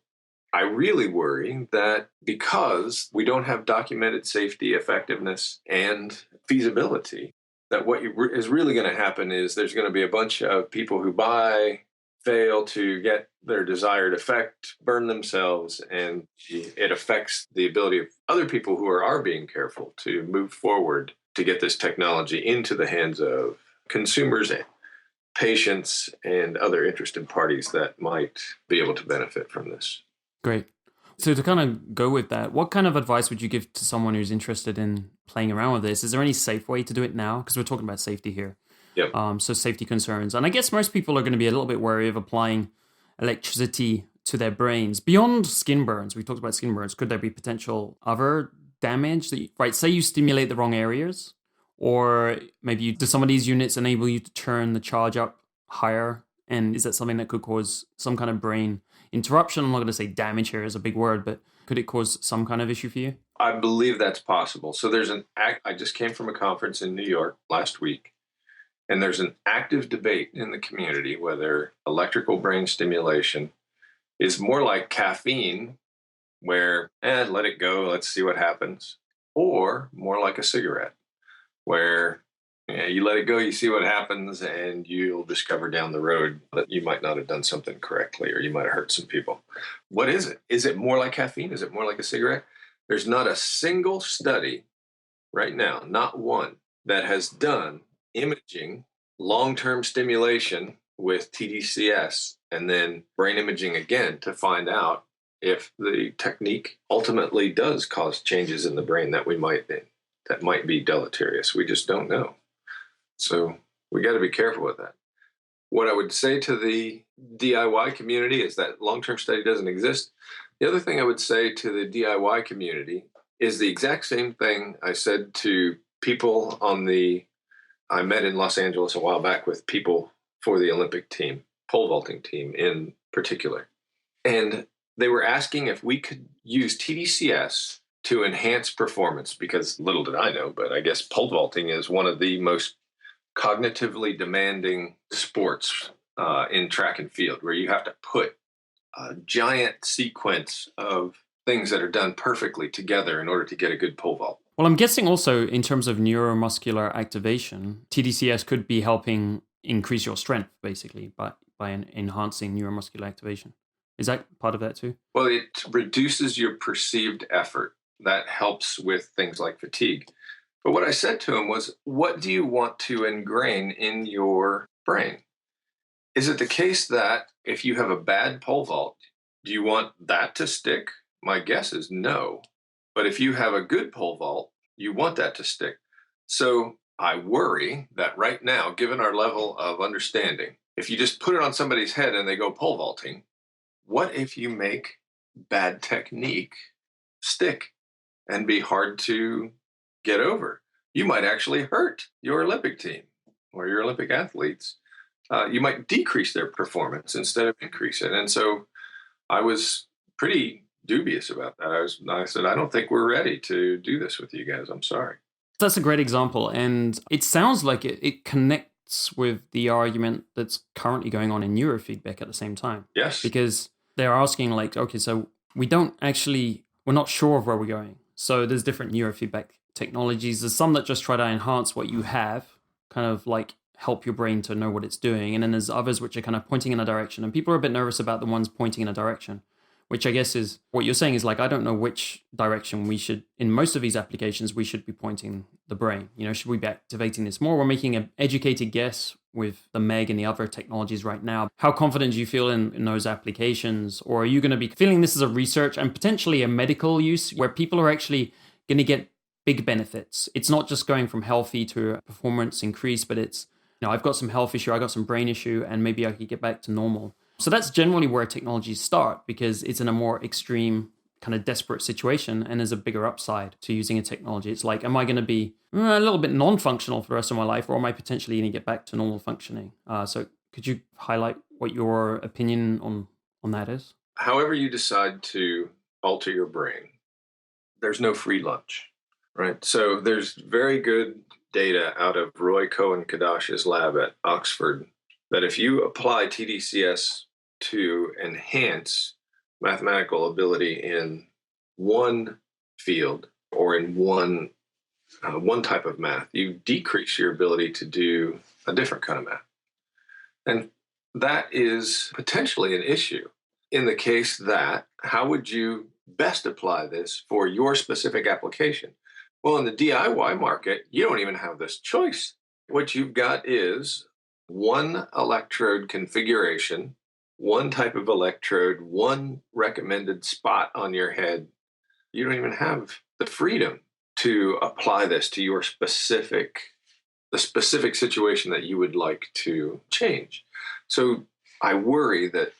I really worry that because we don't have documented safety, effectiveness, and feasibility, that what is really going to happen is there's going to be a bunch of people who buy, fail to get their desired effect, burn themselves, and it affects the ability of other people who are being careful to move forward to get this technology into the hands of consumers, patients, and other interested parties that might be able to benefit from this. Great. So to kind of go with that, what kind of advice would you give to someone who's interested in playing around with this? Is there any safe way to do it now? Because we're talking about safety here. Yep. So safety concerns. And I guess most people are going to be a little bit wary of applying electricity to their brains. Beyond skin burns, we talked about skin burns, could there be potential other damage? Say you stimulate the wrong areas, or maybe do some of these units enable you to turn the charge up higher And is that something that could cause some kind of brain interruption? I'm not going to say damage here is a big word, but could it cause some kind of issue for you? I believe that's possible. So there's I just came from a conference in New York last week, and there's an active debate in the community whether electrical brain stimulation is more like caffeine, where, let it go, let's see what happens, or more like a cigarette, where you let it go, you see what happens, and you'll discover down the road that you might not have done something correctly, or you might have hurt some people. What is it? Is it more like caffeine? Is it more like a cigarette? There's not a single study right now, not one, that has done imaging, long-term stimulation with tDCS, and then brain imaging again to find out if the technique ultimately does cause changes in the brain that might be deleterious. We just don't know. So we got to be careful with that. What I would say to the DIY community is that long-term study doesn't exist. The other thing I would say to the DIY community is the exact same thing I said to people I met in Los Angeles a while back with people for the Olympic team, pole vaulting team in particular. And they were asking if we could use tDCS to enhance performance, because little did I know, but I guess pole vaulting is one of the most cognitively demanding sports in track and field, where you have to put a giant sequence of things that are done perfectly together in order to get a good pole vault. Well, I'm guessing also in terms of neuromuscular activation, tDCS could be helping increase your strength, basically, by enhancing neuromuscular activation. Is that part of that too? Well, it reduces your perceived effort. That helps with things like fatigue. But what I said to him was, what do you want to ingrain in your brain? Is it the case that if you have a bad pole vault, do you want that to stick? My guess is no. But if you have a good pole vault, you want that to stick. So I worry that right now, given our level of understanding, if you just put it on somebody's head and they go pole vaulting, what if you make bad technique stick and be hard to get over? You might actually hurt your Olympic team or your Olympic athletes. You might decrease their performance instead of increase it. And so I was pretty dubious about that. I said, I don't think we're ready to do this with you guys. I'm sorry. That's a great example. And it sounds like it connects with the argument that's currently going on in neurofeedback at the same time. Yes. Because they're asking like, okay, so we're not sure of where we're going. So there's different neurofeedback technologies. There's some that just try to enhance what you have, kind of like help your brain to know what it's doing. And then there's others which are kind of pointing in a direction. And people are a bit nervous about the ones pointing in a direction, which I guess is what you're saying is like, I don't know which direction we should, in most of these applications, we should be pointing the brain. Should we be activating this more? We're making an educated guess with the MEG and the other technologies right now. How confident do you feel in those applications? Or are you going to be feeling this as a research and potentially a medical use where people are actually going to get big benefits? It's not just going from healthy to a performance increase, but it's, I've got some health issue, I got some brain issue, and maybe I could get back to normal. So that's generally where technologies start, because it's in a more extreme kind of desperate situation and there's a bigger upside to using a technology. It's like, am I going to be a little bit non-functional for the rest of my life, or am I potentially going to get back to normal functioning? So could you highlight what your opinion on that is? However you decide to alter your brain, there's no free lunch, right? So there's very good data out of Roy Cohen-Kadash's lab at Oxford that if you apply tDCS to enhance mathematical ability in one field or in one type of math, you decrease your ability to do a different kind of math. And that is potentially an issue in the case that how would you best apply this for your specific application? Well, in the DIY market, you don't even have this choice. What you've got is one electrode configuration, one type of electrode, one recommended spot on your head. You don't even have the freedom to apply this to the specific situation that you would like to change. So I worry that,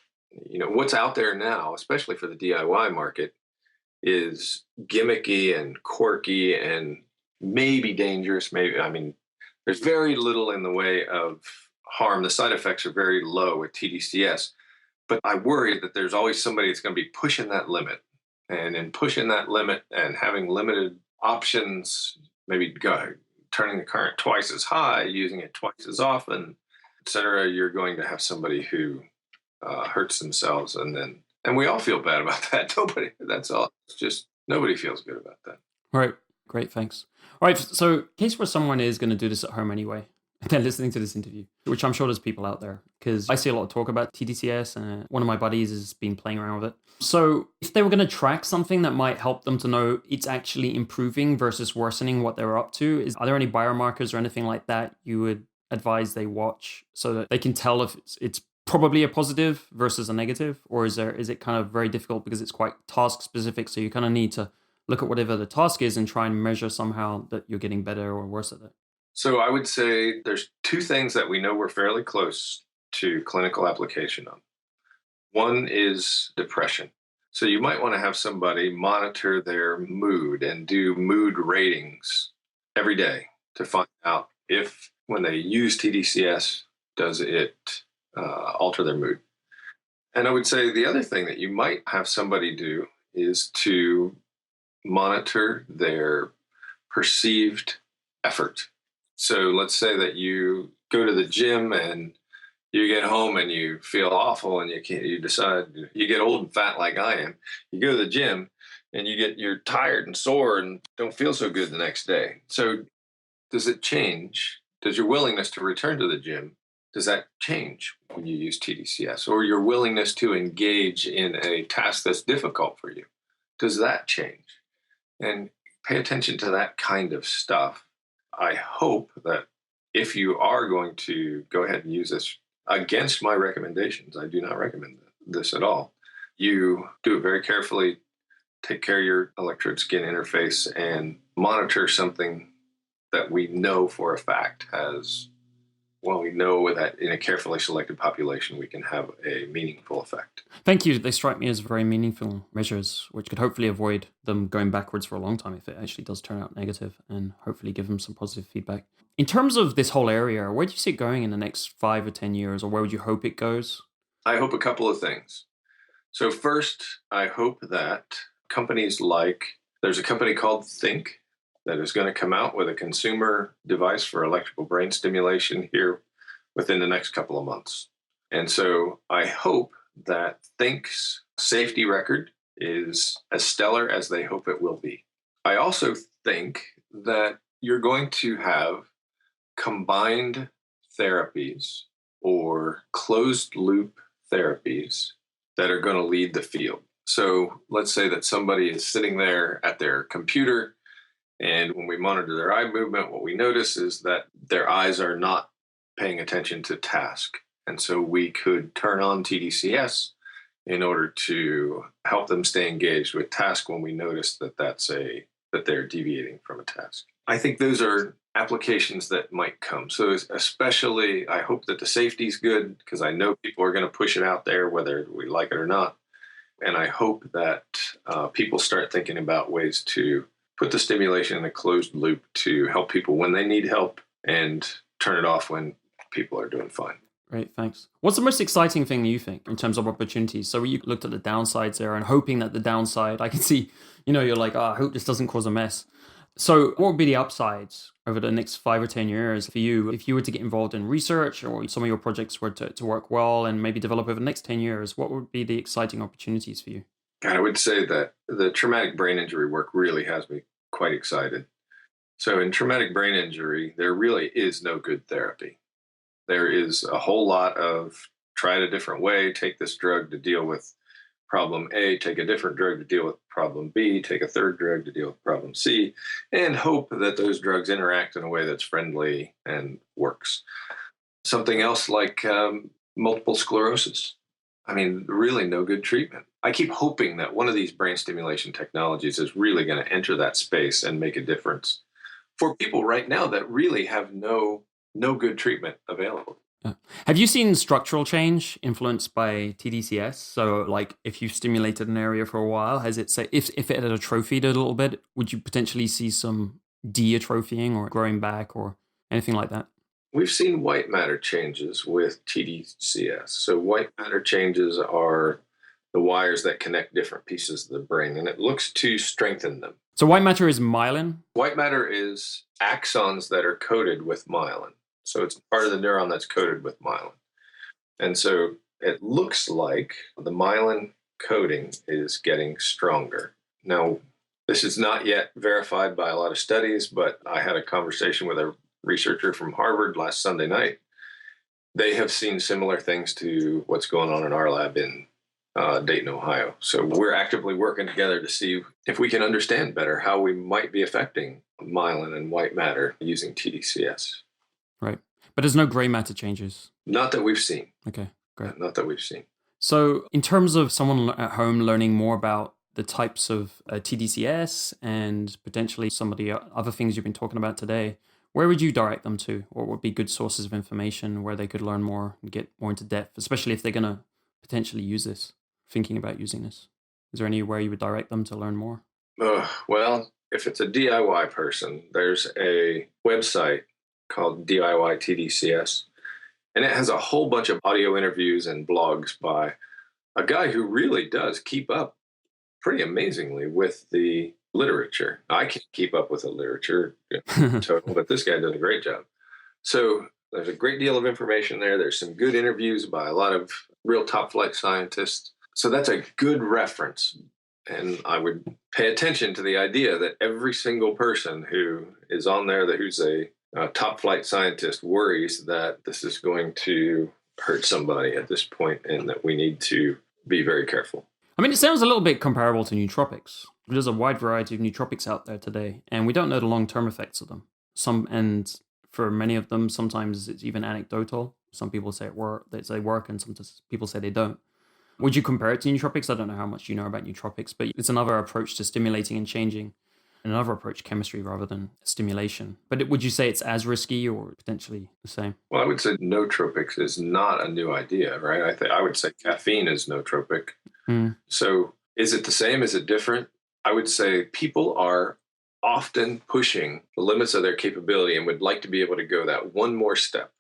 what's out there now, especially for the DIY market, is gimmicky and quirky and maybe dangerous. There's very little in the way of harm. The side effects are very low with tDCS. But I worry that there's always somebody that's going to be pushing that limit. And in pushing that limit and having limited options, maybe turning the current twice as high, using it twice as often, et cetera, you're going to have somebody who hurts themselves. And we all feel bad about that. Nobody, that's all. It's just nobody feels good about that. All right. Great. Thanks. All right. So, in case where someone is going to do this at home anyway, they're listening to this interview, which I'm sure there's people out there, because I see a lot of talk about tDCS, and one of my buddies has been playing around with it. So if they were going to track something that might help them to know it's actually improving versus worsening what they're up to, are there any biomarkers or anything like that you would advise they watch so that they can tell if it's probably a positive versus a negative? Or is it kind of very difficult because it's quite task specific, so you kind of need to look at whatever the task is and try and measure somehow that you're getting better or worse at it? So I would say there's two things that we know we're fairly close to clinical application on. One is depression. So you might want to have somebody monitor their mood and do mood ratings every day to find out if, when they use tDCS, does it alter their mood. And I would say the other thing that you might have somebody do is to monitor their perceived effort. So let's say that you go to the gym and you get home and you feel awful and you decide, you get old and fat like I am. You go to the gym and you're tired and sore and don't feel so good the next day. So does it change? Does your willingness to return to the gym, does that change when you use tDCS? Or your willingness to engage in a task that's difficult for you, does that change? And pay attention to that kind of stuff. I hope that if you are going to go ahead and use this against my recommendations, I do not recommend this at all. You do it very carefully, take care of your electrode-skin interface, and monitor something that we know for a fact we know that in a carefully selected population, we can have a meaningful effect. Thank you. They strike me as very meaningful measures, which could hopefully avoid them going backwards for a long time if it actually does turn out negative, and hopefully give them some positive feedback. In terms of this whole area, where do you see it going in the next 5 or 10 years, or where would you hope it goes? I hope a couple of things. So first, I hope that there's a company called Think that is going to come out with a consumer device for electrical brain stimulation here within the next couple of months. And so I hope that Think's safety record is as stellar as they hope it will be. I also think that you're going to have combined therapies or closed loop therapies that are going to lead the field. So let's say that somebody is sitting there at their computer, and when we monitor their eye movement, what we notice is that their eyes are not paying attention to task. And so we could turn on tDCS in order to help them stay engaged with task when we notice that they're deviating from a task. I think those are applications that might come. So especially, I hope that the safety is good, because I know people are going to push it out there whether we like it or not. And I hope that people start thinking about ways to put the stimulation in a closed loop to help people when they need help and turn it off when people are doing fine. Great, thanks. What's the most exciting thing you think in terms of opportunities? So you looked at the downsides there and hoping that the downside, I can see, you're like, I hope this doesn't cause a mess. So what would be the upsides over the next 5 or 10 years for you if you were to get involved in research, or some of your projects were to work well and maybe develop over the next 10 years? What would be the exciting opportunities for you? God, I would say that the traumatic brain injury work really has me quite excited. So in traumatic brain injury, there really is no good therapy. There is a whole lot of try it a different way, take this drug to deal with problem A, take a different drug to deal with problem B, take a third drug to deal with problem C, and hope that those drugs interact in a way that's friendly and works. Something else like multiple sclerosis. I mean, really no good treatment. I keep hoping that one of these brain stimulation technologies is really going to enter that space and make a difference for people right now that really have no good treatment available. Yeah. Have you seen structural change influenced by tDCS? So like if you stimulated an area for a while, has it if it had atrophied a little bit, would you potentially see some de-atrophying or growing back or anything like that? We've seen white matter changes with tDCS. So white matter changes are the wires that connect different pieces of the brain, and it looks to strengthen them. So white matter is myelin? White matter is axons that are coated with myelin. So it's part of the neuron that's coated with myelin. And so it looks like the myelin coating is getting stronger. Now, this is not yet verified by a lot of studies, but I had a conversation with a researcher from Harvard last Sunday night. They have seen similar things to what's going on in our lab in Dayton, Ohio. So we're actively working together to see if we can understand better how we might be affecting myelin and white matter using tDCS. Right. But there's no gray matter changes? Not that we've seen. Okay, great. Not that we've seen. So in terms of someone at home learning more about the types of tDCS and potentially some of the other things you've been talking about today, where would you direct them to? What would be good sources of information where they could learn more and get more into depth, especially if they're going to potentially use this, thinking about using this? Is there anywhere you would direct them to learn more? Well, if it's a DIY person, there's a website called DIY tDCS, and it has a whole bunch of audio interviews and blogs by a guy who really does keep up pretty amazingly with the literature. I can't keep up with the literature total, but this guy does a great job. So there's a great deal of information there. There's some good interviews by a lot of real top flight scientists. So that's a good reference. And I would pay attention to the idea that every single person who is on there who's a top flight scientist worries that this is going to hurt somebody at this point and that we need to be very careful. I mean, it sounds a little bit comparable to nootropics. There's a wide variety of nootropics out there today, and we don't know the long-term effects of them. And for many of them, sometimes it's even anecdotal. Some people say they work, and some people say they don't. Would you compare it to nootropics? I don't know how much you know about nootropics, but it's another approach to stimulating and changing. Another approach, chemistry rather than stimulation. But would you say it's as risky or potentially the same? Well, I would say nootropics is not a new idea, right? I would say caffeine is nootropic. So is it the same? Is it different? I would say people are often pushing the limits of their capability and would like to be able to go that one more step.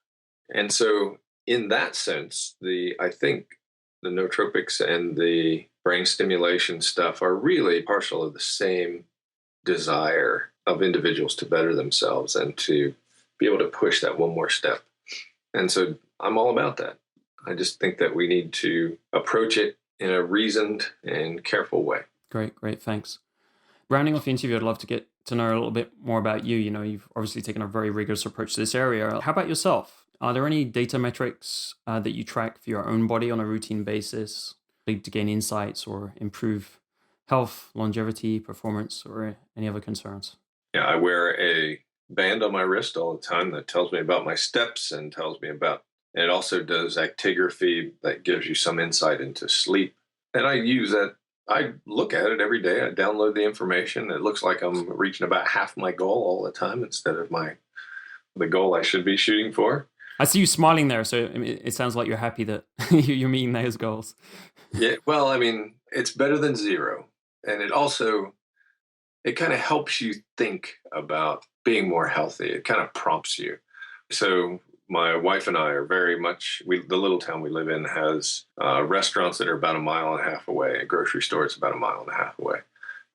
And so in that sense, I think the nootropics and the brain stimulation stuff are really partial of the same desire of individuals to better themselves and to be able to push that one more step. And so I'm all about that. I just think that we need to approach it in a reasoned and careful way. Great, thanks. Rounding off the interview, I'd love to get to know a little bit more about you. You know, you've obviously taken a very rigorous approach to this area. How about yourself? Are there any data metrics that you track for your own body on a routine basis to gain insights or improve health, longevity, performance, or any other concerns? Yeah, I wear a band on my wrist all the time that tells me about my steps and it also does actigraphy that gives you some insight into sleep. And I use that. I look at it every day. I download the information. It looks like I'm reaching about half my goal all the time instead of the goal I should be shooting for. I see you smiling there, so it sounds like you're happy that you're meeting those goals. Yeah, well, I mean, it's better than zero. And it kind of helps you think about being more healthy. It kind of prompts you. So my wife and I are very much, the little town we live in has restaurants that are about 1.5 miles away. A grocery store is about 1.5 miles away.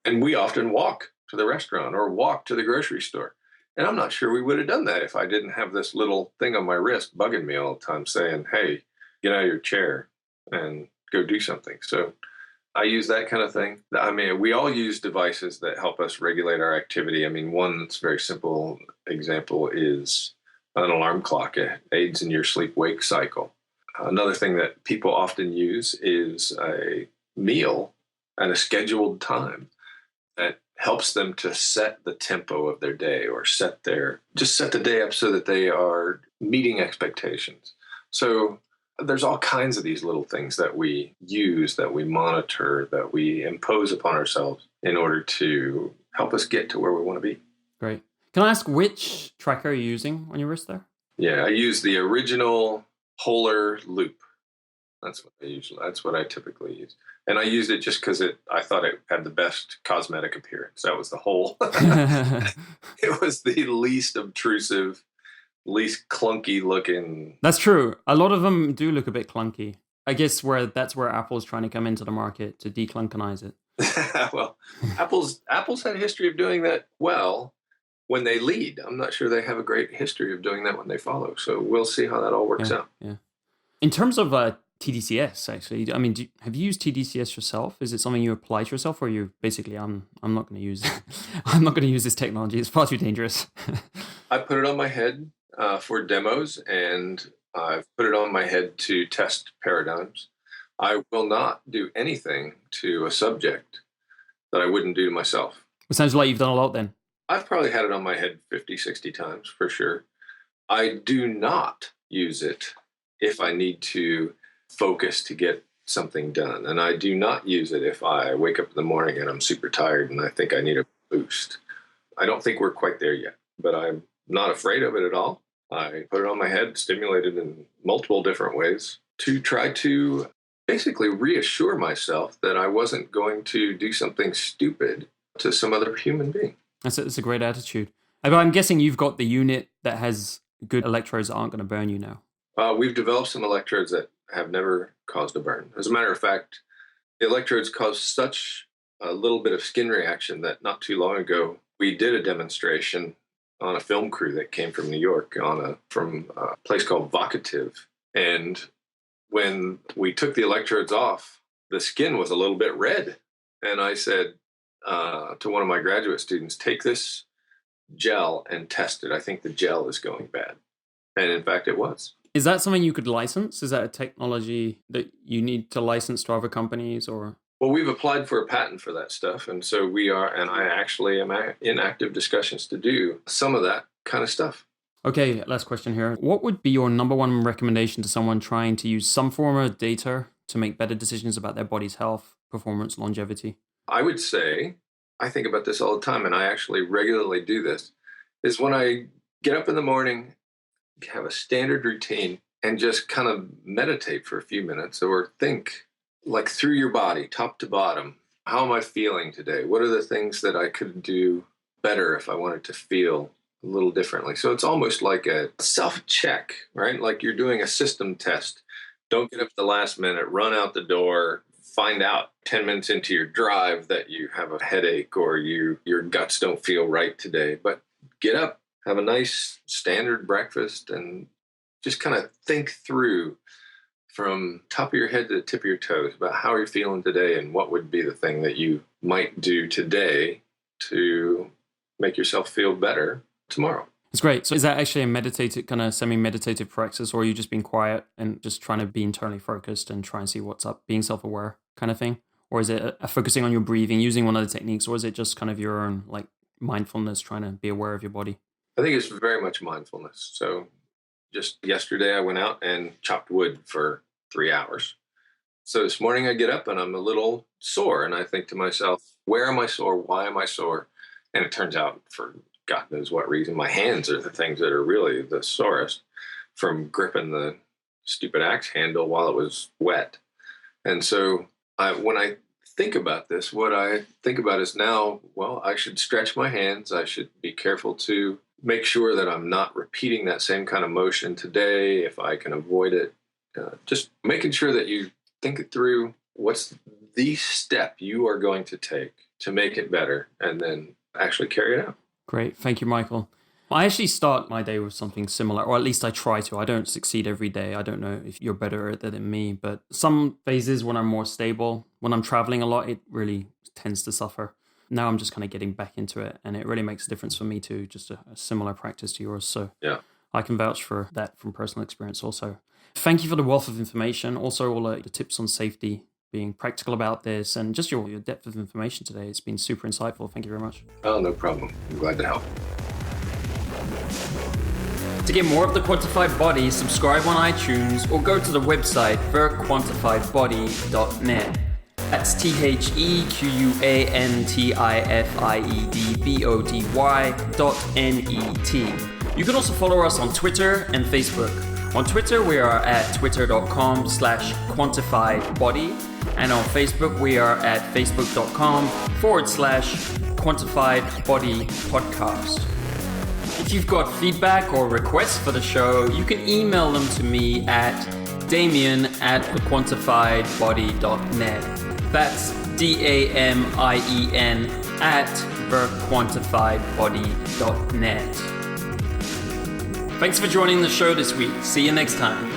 And we often walk to the restaurant or walk to the grocery store. And I'm not sure we would have done that if I didn't have this little thing on my wrist bugging me all the time saying, hey, get out of your chair and go do something. So I use that kind of thing. I mean, we all use devices that help us regulate our activity. I mean, one that's very simple example is an alarm clock. It aids in your sleep-wake cycle. Another thing that people often use is a meal at a scheduled time that helps them to set the tempo of their day or set the day up so that they are meeting expectations. So there's all kinds of these little things that we use, that we monitor, that we impose upon ourselves in order to help us get to where we want to be. Great. Can I ask which tracker are you using on your wrist there? Yeah, I use the original Polar Loop. That's what I typically use. And I used it just because I thought it had the best cosmetic appearance. That was the whole. It was the least obtrusive least clunky looking. That's true. A lot of them do look a bit clunky. I guess that's where Apple's trying to come into the market to declunkanize it. Well, Apple's had a history of doing that well when they lead. I'm not sure they have a great history of doing that when they follow. So we'll see how that all works out. Yeah. In terms of tDCS, actually, I mean, have you used tDCS yourself? Is it something you apply to yourself, or you basically, I'm not going to use, I'm not going to use this technology. It's far too dangerous. I put it on my head for demos, and I've put it on my head to test paradigms. I will not do anything to a subject that I wouldn't do to myself. It sounds like you've done a lot then. I've probably had it on my head 50, 60 times for sure. I do not use it if I need to focus to get something done. And I do not use it if I wake up in the morning and I'm super tired and I think I need a boost. I don't think we're quite there yet, but I'm not afraid of it at all. I put it on my head, stimulated in multiple different ways to try to basically reassure myself that I wasn't going to do something stupid to some other human being. That's a great attitude. But I'm guessing you've got the unit that has good electrodes that aren't going to burn you now. We've developed some electrodes that have never caused a burn. As a matter of fact, the electrodes cause such a little bit of skin reaction that not too long ago, we did a demonstration on a film crew that came from New York from a place called Vocative. And when we took the electrodes off, the skin was a little bit red. And I said to one of my graduate students, take this gel and test it. I think the gel is going bad. And in fact, it was. Is that something you could license? Is that a technology that you need to license to other companies, or? Well, we've applied for a patent for that stuff. And so we are, and I actually am in active discussions to do some of that kind of stuff. Okay, last question here. What would be your number one recommendation to someone trying to use some form of data to make better decisions about their body's health, performance, longevity? I would say, I think about this all the time, and I actually regularly do this, is when I get up in the morning, have a standard routine, and just kind of meditate for a few minutes or think like through your body, top to bottom. How am I feeling today? What are the things that I could do better if I wanted to feel a little differently? So it's almost like a self-check, right? Like you're doing a system test. Don't get up at the last minute, run out the door, find out 10 minutes into your drive that you have a headache or your guts don't feel right today. But get up, have a nice standard breakfast, and just kind of think through from top of your head to the tip of your toes about how you're feeling today and what would be the thing that you might do today to make yourself feel better tomorrow. It's great. So is that actually a meditative, kind of semi-meditative practice, or are you just being quiet and just trying to be internally focused and try and see what's up, being self-aware kind of thing? Or is it focusing on your breathing, using one of the techniques, or is it just kind of your own like mindfulness, trying to be aware of your body? I think it's very much mindfulness. So just yesterday, I went out and chopped wood for 3 hours. So this morning I get up and I'm a little sore, and I think to myself, where am I sore? Why am I sore? And it turns out, for God knows what reason, my hands are the things that are really the sorest from gripping the stupid axe handle while it was wet. And so when I think about this, what I think about is now, well, I should stretch my hands. I should be careful to make sure that I'm not repeating that same kind of motion today if I can avoid it. Just making sure that you think it through. What's the step you are going to take to make it better, and then actually carry it out. Great. Thank you, Michael. I actually start my day with something similar, or at least I try to. I don't succeed every day. I don't know if you're better at that than me, but some phases when I'm more stable, when I'm traveling a lot, it really tends to suffer. Now I'm just kind of getting back into it, and it really makes a difference for me too, just a similar practice to yours. So yeah, I can vouch for that from personal experience also. Thank you for the wealth of information. Also, all the tips on safety, being practical about this, and just your depth of information today. It's been super insightful. Thank you very much. Oh, no problem. I'm glad to help. To get more of The Quantified Body, subscribe on iTunes or go to the website thequantifiedbody.net. That's thequantifiedbody.net. You can also follow us on Twitter and Facebook. On Twitter, we are at twitter.com/quantifiedbody. And on Facebook, we are at facebook.com/quantifiedbodypodcast. If If you've got feedback or requests for the show, you can email them to me at damien@thequantifiedbody.net. That's DAMIEN @thequantifiedbody.net. Thanks for joining the show this week. See you next time.